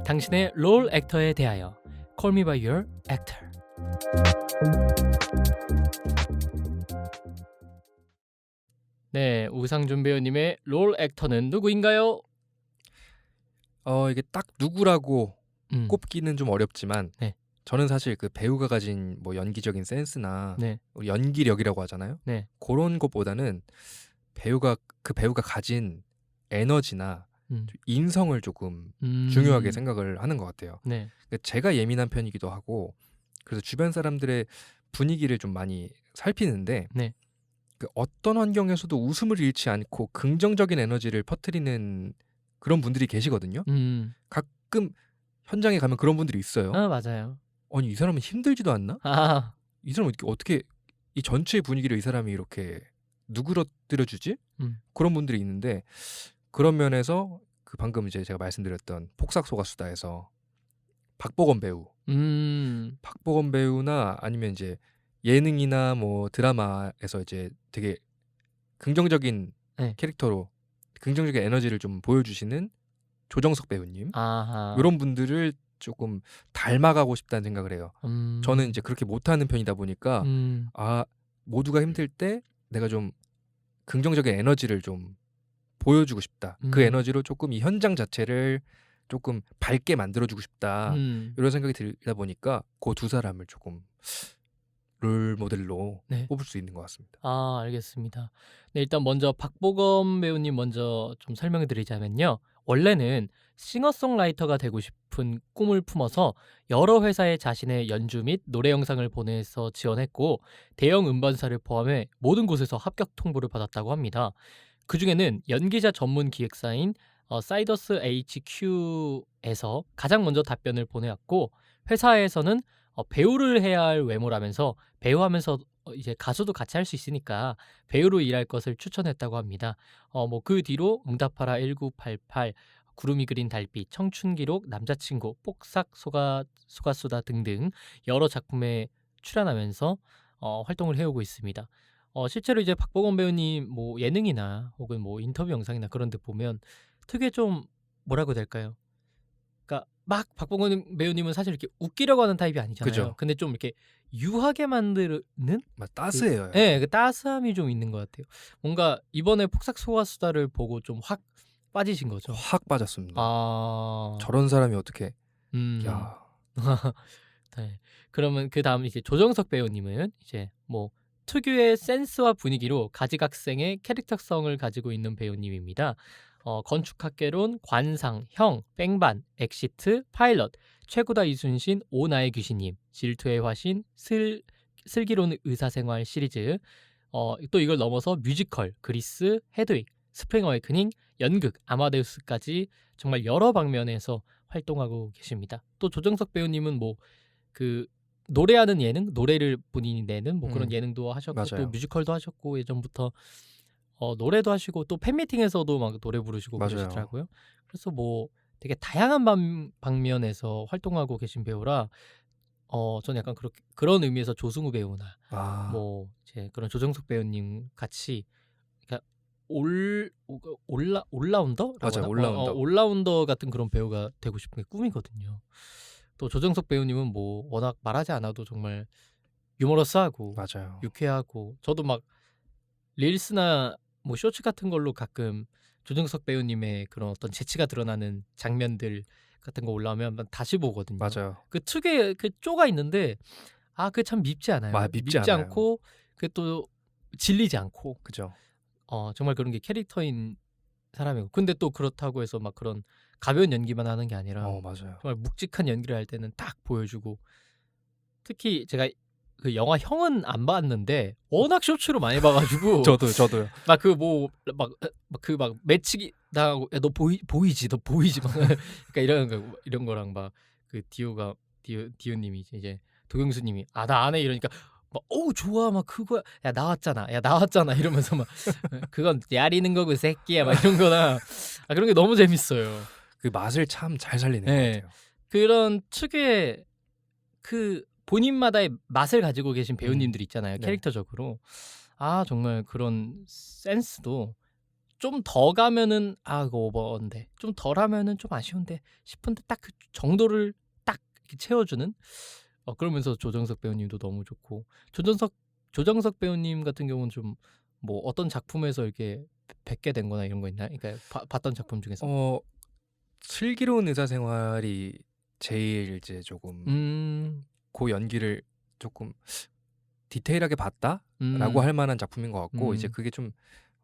당신의 롤 액터에 대하여 Call Me By Your Actor. 네, 우상준 배우님의 롤 액터는 누구인가요? 이게 딱 누구라고 꼽기는 좀 어렵지만 네. 저는 사실 그 배우가 가진 뭐 연기적인 센스나 네. 연기력이라고 하잖아요. 네. 그런 것보다는 그 배우가 가진 에너지나 인성을 조금 중요하게 생각을 하는 것 같아요. 네. 제가 예민한 편이기도 하고 그래서 주변 사람들의 분위기를 좀 많이 살피는데 네. 그 어떤 환경에서도 웃음을 잃지 않고 긍정적인 에너지를 퍼뜨리는 그런 분들이 계시거든요. 가끔 현장에 가면 그런 분들이 있어요. 맞아요. 아니 이 사람은 힘들지도 않나? 이 사람은 어떻게 이 전체의 분위기를 이 사람이 이렇게 누그러뜨려주지? 그런 분들이 있는데 그런 면에서 그 방금 이제 제가 말씀드렸던 폭삭소가수다에서 박보검 배우나 아니면 이제 예능이나 뭐 드라마에서 이제 되게 긍정적인 캐릭터로 긍정적인 에너지를 좀 보여주시는 조정석 배우님 이런 분들을 조금 닮아가고 싶다는 생각을 해요. 저는 이제 그렇게 못하는 편이다 보니까 모두가 힘들 때 내가 좀 긍정적인 에너지를 좀 보여주고 싶다. 그 에너지로 조금 이 현장 자체를 조금 밝게 만들어주고 싶다. 이런 생각이 들다 보니까 그 두 사람을 조금 롤 모델로 뽑을 수 있는 것 같습니다. 알겠습니다. 네, 일단 먼저 박보검 배우님 먼저 좀 설명해 드리자면요. 원래는 싱어송라이터가 되고 싶은 꿈을 품어서 여러 회사에 자신의 연주 및 노래 영상을 보내서 지원했고 대형 음반사를 포함해 모든 곳에서 합격 통보를 받았다고 합니다. 그중에는 연기자 전문 기획사인 사이더스 HQ에서 가장 먼저 답변을 보내왔고 회사에서는 배우를 해야 할 외모라면서 배우하면서 이제 가수도 같이 할 수 있으니까 배우로 일할 것을 추천했다고 합니다. 그 뒤로 응답하라 1988, 구름이 그린 달빛, 청춘기록, 남자친구, 폭삭 소가수다 등등 여러 작품에 출연하면서 활동을 해오고 있습니다. 실제로 이제 박보검 배우님 뭐 예능이나 혹은 뭐 인터뷰 영상이나 그런 데 보면 특유의 좀 뭐라고 해야 될까요? 그러니까 막 박보검 배우님은 사실 이렇게 웃기려고 하는 타입이 아니잖아요. 그죠. 근데 좀 이렇게 유하게 만드는 따스해요. 그 따스함이 좀 있는 것 같아요. 뭔가 이번에 폭삭 소가수다를 보고 좀 확 빠지신 거죠. 확 빠졌습니다. 저런 사람이 어떻게 야 네. 그러면 그다음 이제 조정석 배우님은 이제 뭐 특유의 센스와 분위기로 가지각색의 캐릭터성을 가지고 있는 배우님입니다. 건축학개론, 관상, 형, 뺑반, 엑시트, 파일럿, 최고다 이순신, 오 나의 귀신님, 질투의 화신, 슬기로운 의사생활 시리즈, 또 이걸 넘어서 뮤지컬, 그리스, 헤드윅, 스프링 어웨이크닝, 연극, 아마데우스까지 정말 여러 방면에서 활동하고 계십니다. 또 조정석 배우님은 뭐 그 노래하는 예능, 노래를 본인이 내는 뭐 그런 예능도 하셨고 또 맞아요. 뮤지컬도 하셨고 예전부터 노래도 하시고 또 팬미팅에서도 막 노래 부르시고 맞아요. 그러시더라고요. 그래서 뭐 되게 다양한 방면에서 활동하고 계신 배우라 저는 약간 그런 의미에서 조승우 배우나 아, 뭐 이제 그런 조정석 배우님 같이 그러니까 올라운더라고 맞아요. 하나? 올라운더. 올라운더 같은 그런 배우가 되고 싶은 게 꿈이거든요. 또 조정석 배우님은 뭐 워낙 말하지 않아도 정말 유머러스하고 맞아요. 유쾌하고 저도 막 릴스나 뭐 쇼츠 같은 걸로 가끔 조정석 배우님의 그런 어떤 재치가 드러나는 장면들 같은 거 올라오면 한번 다시 보거든요. 맞아요. 그 특유의 그 쪼가 있는데 그게 참 밉지 않아요. 밉지 않아요. 않고 그게 또 질리지 않고 그죠. 정말 그런 게 캐릭터인 사람이고 근데 또 그렇다고 해서 막 그런 가벼운 연기만 하는 게 아니라 맞아요. 정말 묵직한 연기를 할 때는 딱 보여주고 특히 제가 그 영화 형은 안 봤는데 워낙 쇼츠로 많이 봐가지고 저도요. 막 그 뭐 막 그 막 매치기 당하고 야, 너 보이지 너 보이지 막 그러니까 이런 거랑 막 그 디오님이 이제 도경수님이 나 안 해 이러니까 막 좋아 막 그거야 야 나왔잖아 이러면서 막 그건 야리는 거고 새끼야 막 이런 거나 그런 게 너무 재밌어요. 그 맛을 참 잘 살리는 것 네. 같아요. 그런 특유의 그 본인마다의 맛을 가지고 계신 배우님들 있잖아요. 네. 캐릭터적으로. 정말 그런 센스도 좀 더 가면은 이거 오버인데 좀 덜 하면은 좀 아쉬운데 싶은데 딱 그 정도를 딱 이렇게 채워주는 그러면서 조정석 배우님도 너무 좋고 조정석 배우님 같은 경우는 좀 뭐 어떤 작품에서 이렇게 뵙게 된 거나 이런 거 있나요? 그러니까 봤던 작품 중에서? 슬기로운 의사생활이 제일 이제 조금 그 연기를 조금 디테일하게 봤다라고 할 만한 작품인 것 같고 이제 그게 좀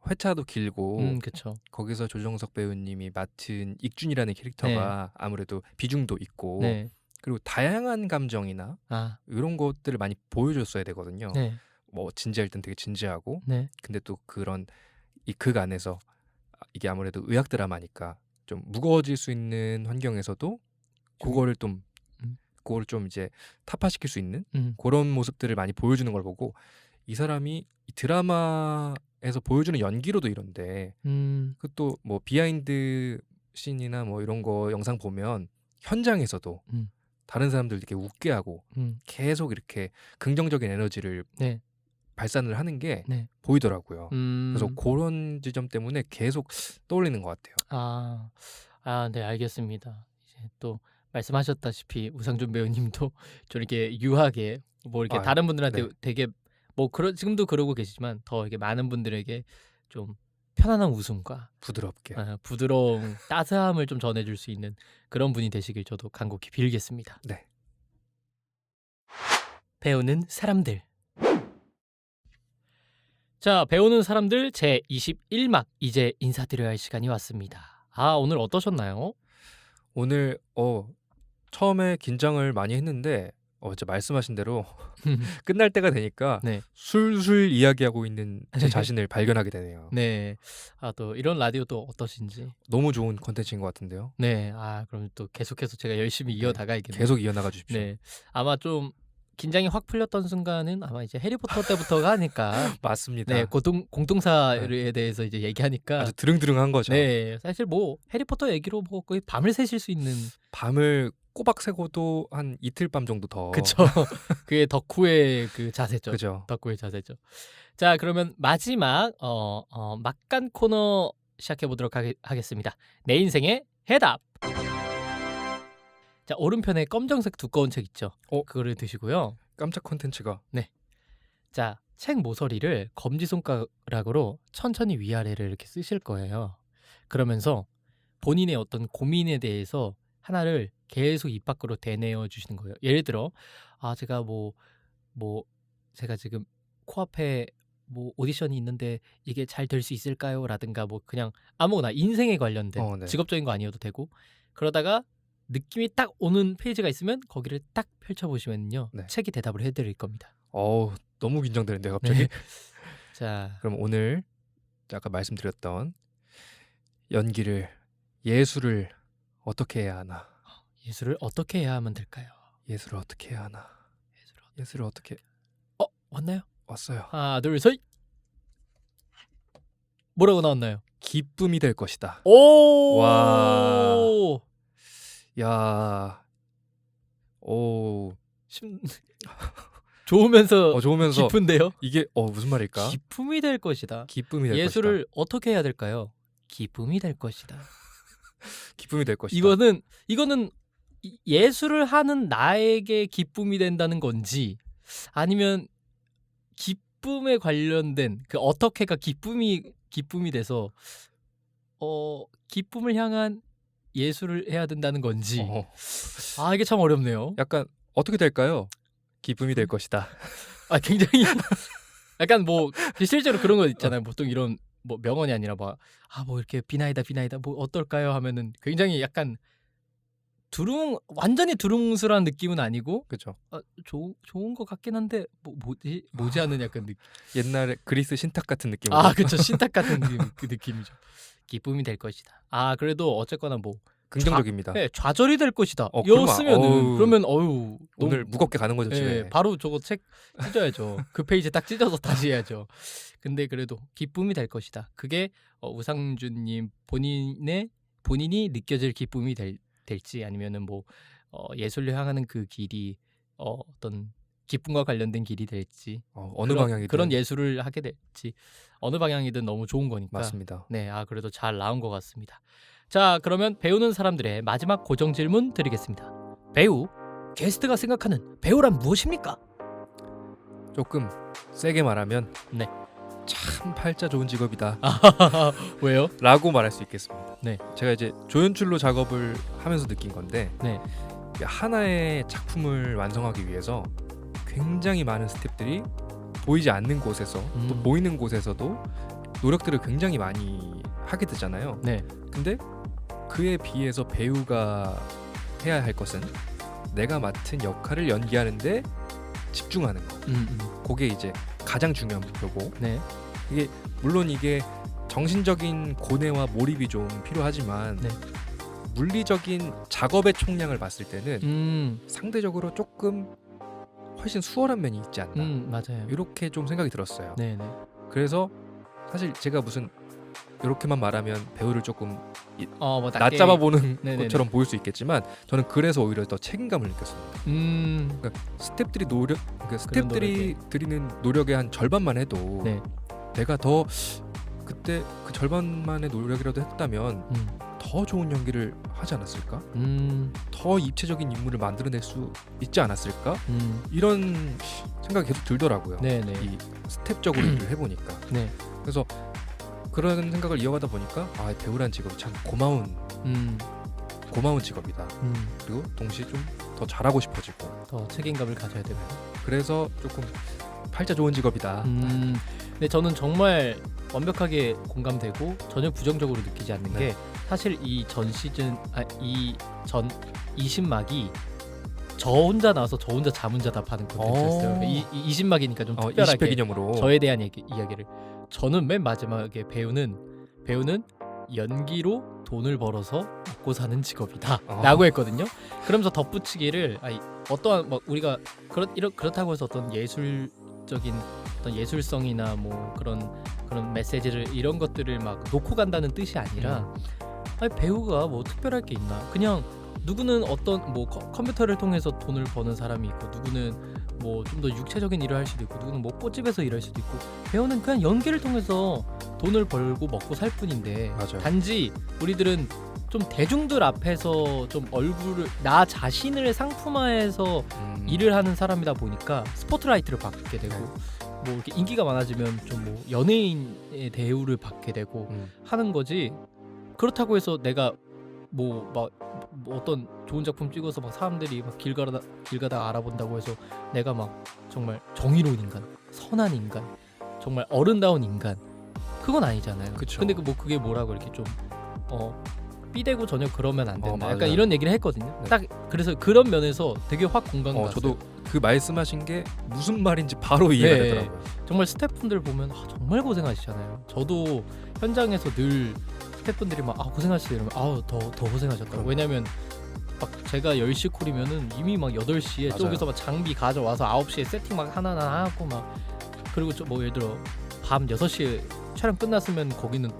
회차도 길고 그쵸. 거기서 조정석 배우님이 맡은 익준이라는 캐릭터가 아무래도 비중도 있고 네. 그리고 다양한 감정이나 이런 것들을 많이 보여줬어야 되거든요. 네. 뭐 진지할 땐 되게 진지하고 네. 근데 또 그런 이 극 안에서 이게 아무래도 의학 드라마니까 좀 무거워질 수 있는 환경에서도 그거를 좀 이제 타파시킬 수 있는 그런 모습들을 많이 보여주는 걸 보고 이 사람이 이 드라마에서 보여주는 연기로도 이런데 그것도 뭐 비하인드 씬이나 뭐 이런 거 영상 보면 현장에서도 다른 사람들 이렇게 웃게 하고 계속 이렇게 긍정적인 에너지를 네. 발산을 하는 게 네. 보이더라고요. 그래서 그런 지점 때문에 계속 떠올리는 것 같아요. 네, 알겠습니다. 이제 또 말씀하셨다시피 우상준 배우님도 좀 이렇게 유하게 뭐 이렇게 다른 분들한테 네. 되게 뭐 지금도 그러고 계시지만 더 이렇게 많은 분들에게 좀 편안한 웃음과 부드럽게. 부드러운 따스함을 좀 전해줄 수 있는 그런 분이 되시길 저도 간곡히 빌겠습니다. 네. 배우는 사람들. 자, 배우는 사람들 제 21막 이제 인사드려야 할 시간이 왔습니다. 오늘 어떠셨나요? 오늘 처음에 긴장을 많이 했는데 이제 말씀하신 대로 끝날 때가 되니까 네. 술술 이야기하고 있는 제 자신을 발견하게 되네요. 네. 또 이런 라디오 또 어떠신지. 너무 좋은 컨텐츠인 것 같은데요. 네. 그럼 또 계속해서 제가 열심히 이어나가야겠네요. 계속 이어나가 주십시오. 네. 아마 좀 긴장이 확 풀렸던 순간은 아마 이제 해리포터 때부터가 하니까 맞습니다. 네, 공동사에 대해서 이제 얘기하니까 아주 드릉드릉한 거죠. 네, 사실 뭐 해리포터 얘기로 뭐 거의 밤을 새실 수 있는 밤을 꼬박 새고도 한 이틀 밤 정도 더. 그쵸. 그게 덕후의 그 자세죠. 그죠. 덕후의 자세죠. 자, 그러면 마지막 막간 코너 시작해 보도록 하겠습니다. 내 인생의 해답. 자, 오른편에 검정색 두꺼운 책 있죠. 그거를 드시고요. 깜짝 콘텐츠가. 네. 자, 책 모서리를 검지손가락으로 천천히 위아래를 이렇게 쓰실 거예요. 그러면서 본인의 어떤 고민에 대해서 하나를 계속 입 밖으로 대내어 주시는 거예요. 예를 들어 제가 제가 지금 코앞에 오디션이 있는데 이게 잘 될 수 있을까요? 라든가 그냥 아무거나 인생에 관련된 네. 직업적인 거 아니어도 되고 그러다가 느낌이 딱 오는 페이지가 있으면 거기를 딱 펼쳐보시면요. 네. 책이 대답을 해드릴 겁니다. 너무 긴장되는데요, 갑자기. 네. 자, 그럼 오늘 아까 말씀드렸던 연기를, 예술을 어떻게 해야 하나? 예술을 어떻게 해야 하면 될까요? 예술을 어떻게 해야 하나? 예술을 어떻게 왔나요? 왔어요. 하나, 둘, 셋. 뭐라고 나왔나요? 기쁨이 될 것이다. 오! 와. 야. 좋으면서 좋으면서 깊은데요? 이게 무슨 말일까? 기쁨이 될 것이다. 기쁨이 될 예술을 어떻게 해야 될까요? 기쁨이 될 것이다. 것이다. 기쁨이 될 것이다. 이거는 예술을 하는 나에게 기쁨이 된다는 건지 아니면 기쁨에 관련된 그 어떻게가 기쁨이 돼서 기쁨을 향한 예술을 해야 된다는 건지 이게 참 어렵네요. 약간 어떻게 될까요? 기쁨이 될 것이다. 굉장히 약간 실제로 그런 거 있잖아요. 보통 이런 명언이 아니라 이렇게 비나이다 어떨까요 하면은 굉장히 약간 완전히 두루뭉술한 느낌은 아니고 그렇죠. 좋은 것 같긴 한데 뭐지 하는 약간 느낌. 옛날에 그리스 신탁 같은 느낌. 그렇죠. 신탁 같은 그 느낌이죠. 기쁨이 될 것이다. 그래도 어쨌거나 긍정적입니다. 좌절이 될 것이다. 그러면, 였으면은 그러면 오늘 무겁게 가는 거죠, 집에. 바로 저거 책 찢어야죠. 그 페이지 딱 찢어서 다시 해야죠. 근데 그래도 기쁨이 될 것이다. 그게 우상준님 본인이 느껴질 기쁨이 될지 아니면은 예술을 향하는 그 길이 어떤 기쁨과 관련된 길이 될지 어느 방향이든 그런 예술을 하게 될지 어느 방향이든 너무 좋은 거니까. 맞습니다. 네, 그래도 잘 나온 것 같습니다. 자, 그러면 배우는 사람들의 마지막 고정 질문 드리겠습니다. 배우, 게스트가 생각하는 배우란 무엇입니까? 조금 세게 말하면 네. 참 팔자 좋은 직업이다. 왜요? 라고 말할 수 있겠습니다. 네. 제가 이제 조연출로 작업을 하면서 느낀 건데 네. 하나의 작품을 완성하기 위해서 굉장히 많은 스태프들이 보이지 않는 곳에서 또 보이는 곳에서도 노력들을 굉장히 많이 하게 되잖아요. 네. 근데 그에 비해서 배우가 해야 할 것은 내가 맡은 역할을 연기하는데 집중하는 거. 그게 이제 가장 중요한 목표고. 네. 물론 이게 정신적인 고뇌와 몰입이 좀 필요하지만 네. 물리적인 작업의 총량을 봤을 때는 상대적으로 조금 훨씬 수월한 면이 있지 않나. 맞아요. 이렇게 좀 생각이 들었어요. 네. 그래서 사실 제가 무슨 이렇게만 말하면 배우를 조금 낮게 낮잡아보는 네네네. 것처럼 보일 수 있겠지만 저는 그래서 오히려 더 책임감을 느꼈습니다. 그러니까 스태프들이 드리는 노력의 한 절반만 해도 네. 내가 더 그때 그 절반만의 노력이라도 했다면 더 좋은 연기를 하지 않았을까? 더 입체적인 인물을 만들어낼 수 있지 않았을까? 이런 생각이 계속 들더라고요. 네네. 이 스텝적으로 일을 해보니까. 네. 그래서 그런 생각을 이어가다 보니까 배우란 직업이 참 고마운 직업이다. 그리고 동시에 좀 더 잘하고 싶어지고 더 책임감을 가져야 되고. 그래서 조금 팔자 좋은 직업이다. 근데 저는 정말 완벽하게 공감되고 전혀 부정적으로 느끼지 않는 게 사실 이 전 시즌 이 20막이 저 혼자 나와서 저 혼자 자문자답하는 콘텐츠였어요. 이 20막이니까 좀 특별하게 20회 기념으로 저에 대한 이야기를 저는 맨 마지막에 배우는 연기로 돈을 벌어서 먹고 사는 직업이다 라고 했거든요. 그러면서 덧붙이기를 어떠한 우리가 그렇다고 해서 어떤 예술적인 어떤 예술성이나 그런 메시지를 이런 것들을 막 놓고 간다는 뜻이 아니라 배우가 특별할 게 있나. 그냥 누구는 어떤 컴퓨터를 통해서 돈을 버는 사람이 있고 누구는 좀 더 육체적인 일을 할 수도 있고 누구는 꽃집에서 일할 수도 있고 배우는 그냥 연기를 통해서 돈을 벌고 먹고 살 뿐인데 맞아요. 단지 우리들은 좀 대중들 앞에서 좀 나 자신을 상품화해서 일을 하는 사람이다 보니까 스포트라이트를 받게 되고 이렇게 인기가 많아지면 좀 연예인의 대우를 받게 되고 하는 거지. 그렇다고 해서 내가 뭐 막 어떤 좋은 작품 찍어서 막 사람들이 막 길 가다 알아본다고 해서 내가 막 정말 정의로운 인간, 선한 인간, 정말 어른다운 인간 그건 아니잖아요. 그쵸. 근데 그게 뭐라고 이렇게 좀 삐대고 전혀 그러면 안 된다. 약간 맞아요. 이런 얘기를 했거든요. 네. 딱 그래서 그런 면에서 되게 확 공감 갔어요. 저도 그 말씀하신 게 무슨 말인지 바로 이해가 네. 되더라고요. 정말 스태프분들 보면 정말 고생하시잖아요. 저도 현장에서 늘 스태프분들이 막 고생하시죠 이러면 더 고생하셨다고. 그럼요. 왜냐면 막 제가 10시 콜이면은 이미 막 8시에 맞아요. 저기서 막 장비 가져와서 9시에 세팅 막 하나하나 하고 막 그리고 뭐 예를 들어 밤 6시에 촬영 끝났으면 거기는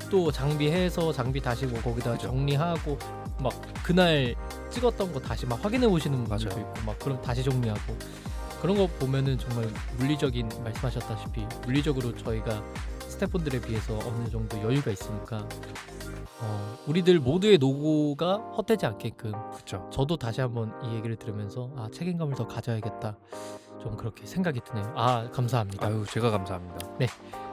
또 장비해서 장비 다시 뭐 거기다 그죠. 정리하고 막 그날 찍었던 거 다시 막 확인해 오시는 분들도 맞아요. 있고 막 그럼 다시 정리하고 그런 거 보면은 정말 물리적인 말씀하셨다시피 물리적으로 저희가 스태프분들에 비해서 어느 정도 여유가 있으니까 우리들 모두의 노고가 헛되지 않게끔 그렇죠. 저도 다시 한번 이 얘기를 들으면서 책임감을 더 가져야겠다 좀 그렇게 생각이 드네요. 감사합니다. 아유, 제가 감사합니다.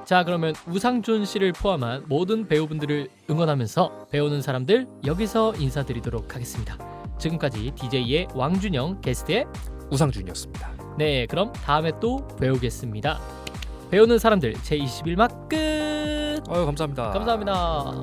자, 그러면 우상준 씨를 포함한 모든 배우분들을 응원하면서 배우는 사람들 여기서 인사드리도록 하겠습니다. 지금까지 DJ의 왕준영, 게스트의 우상준이었습니다. 네, 그럼 다음에 또 배우겠습니다. 배우는 사람들 제21막 끝. 아유, 감사합니다. 감사합니다.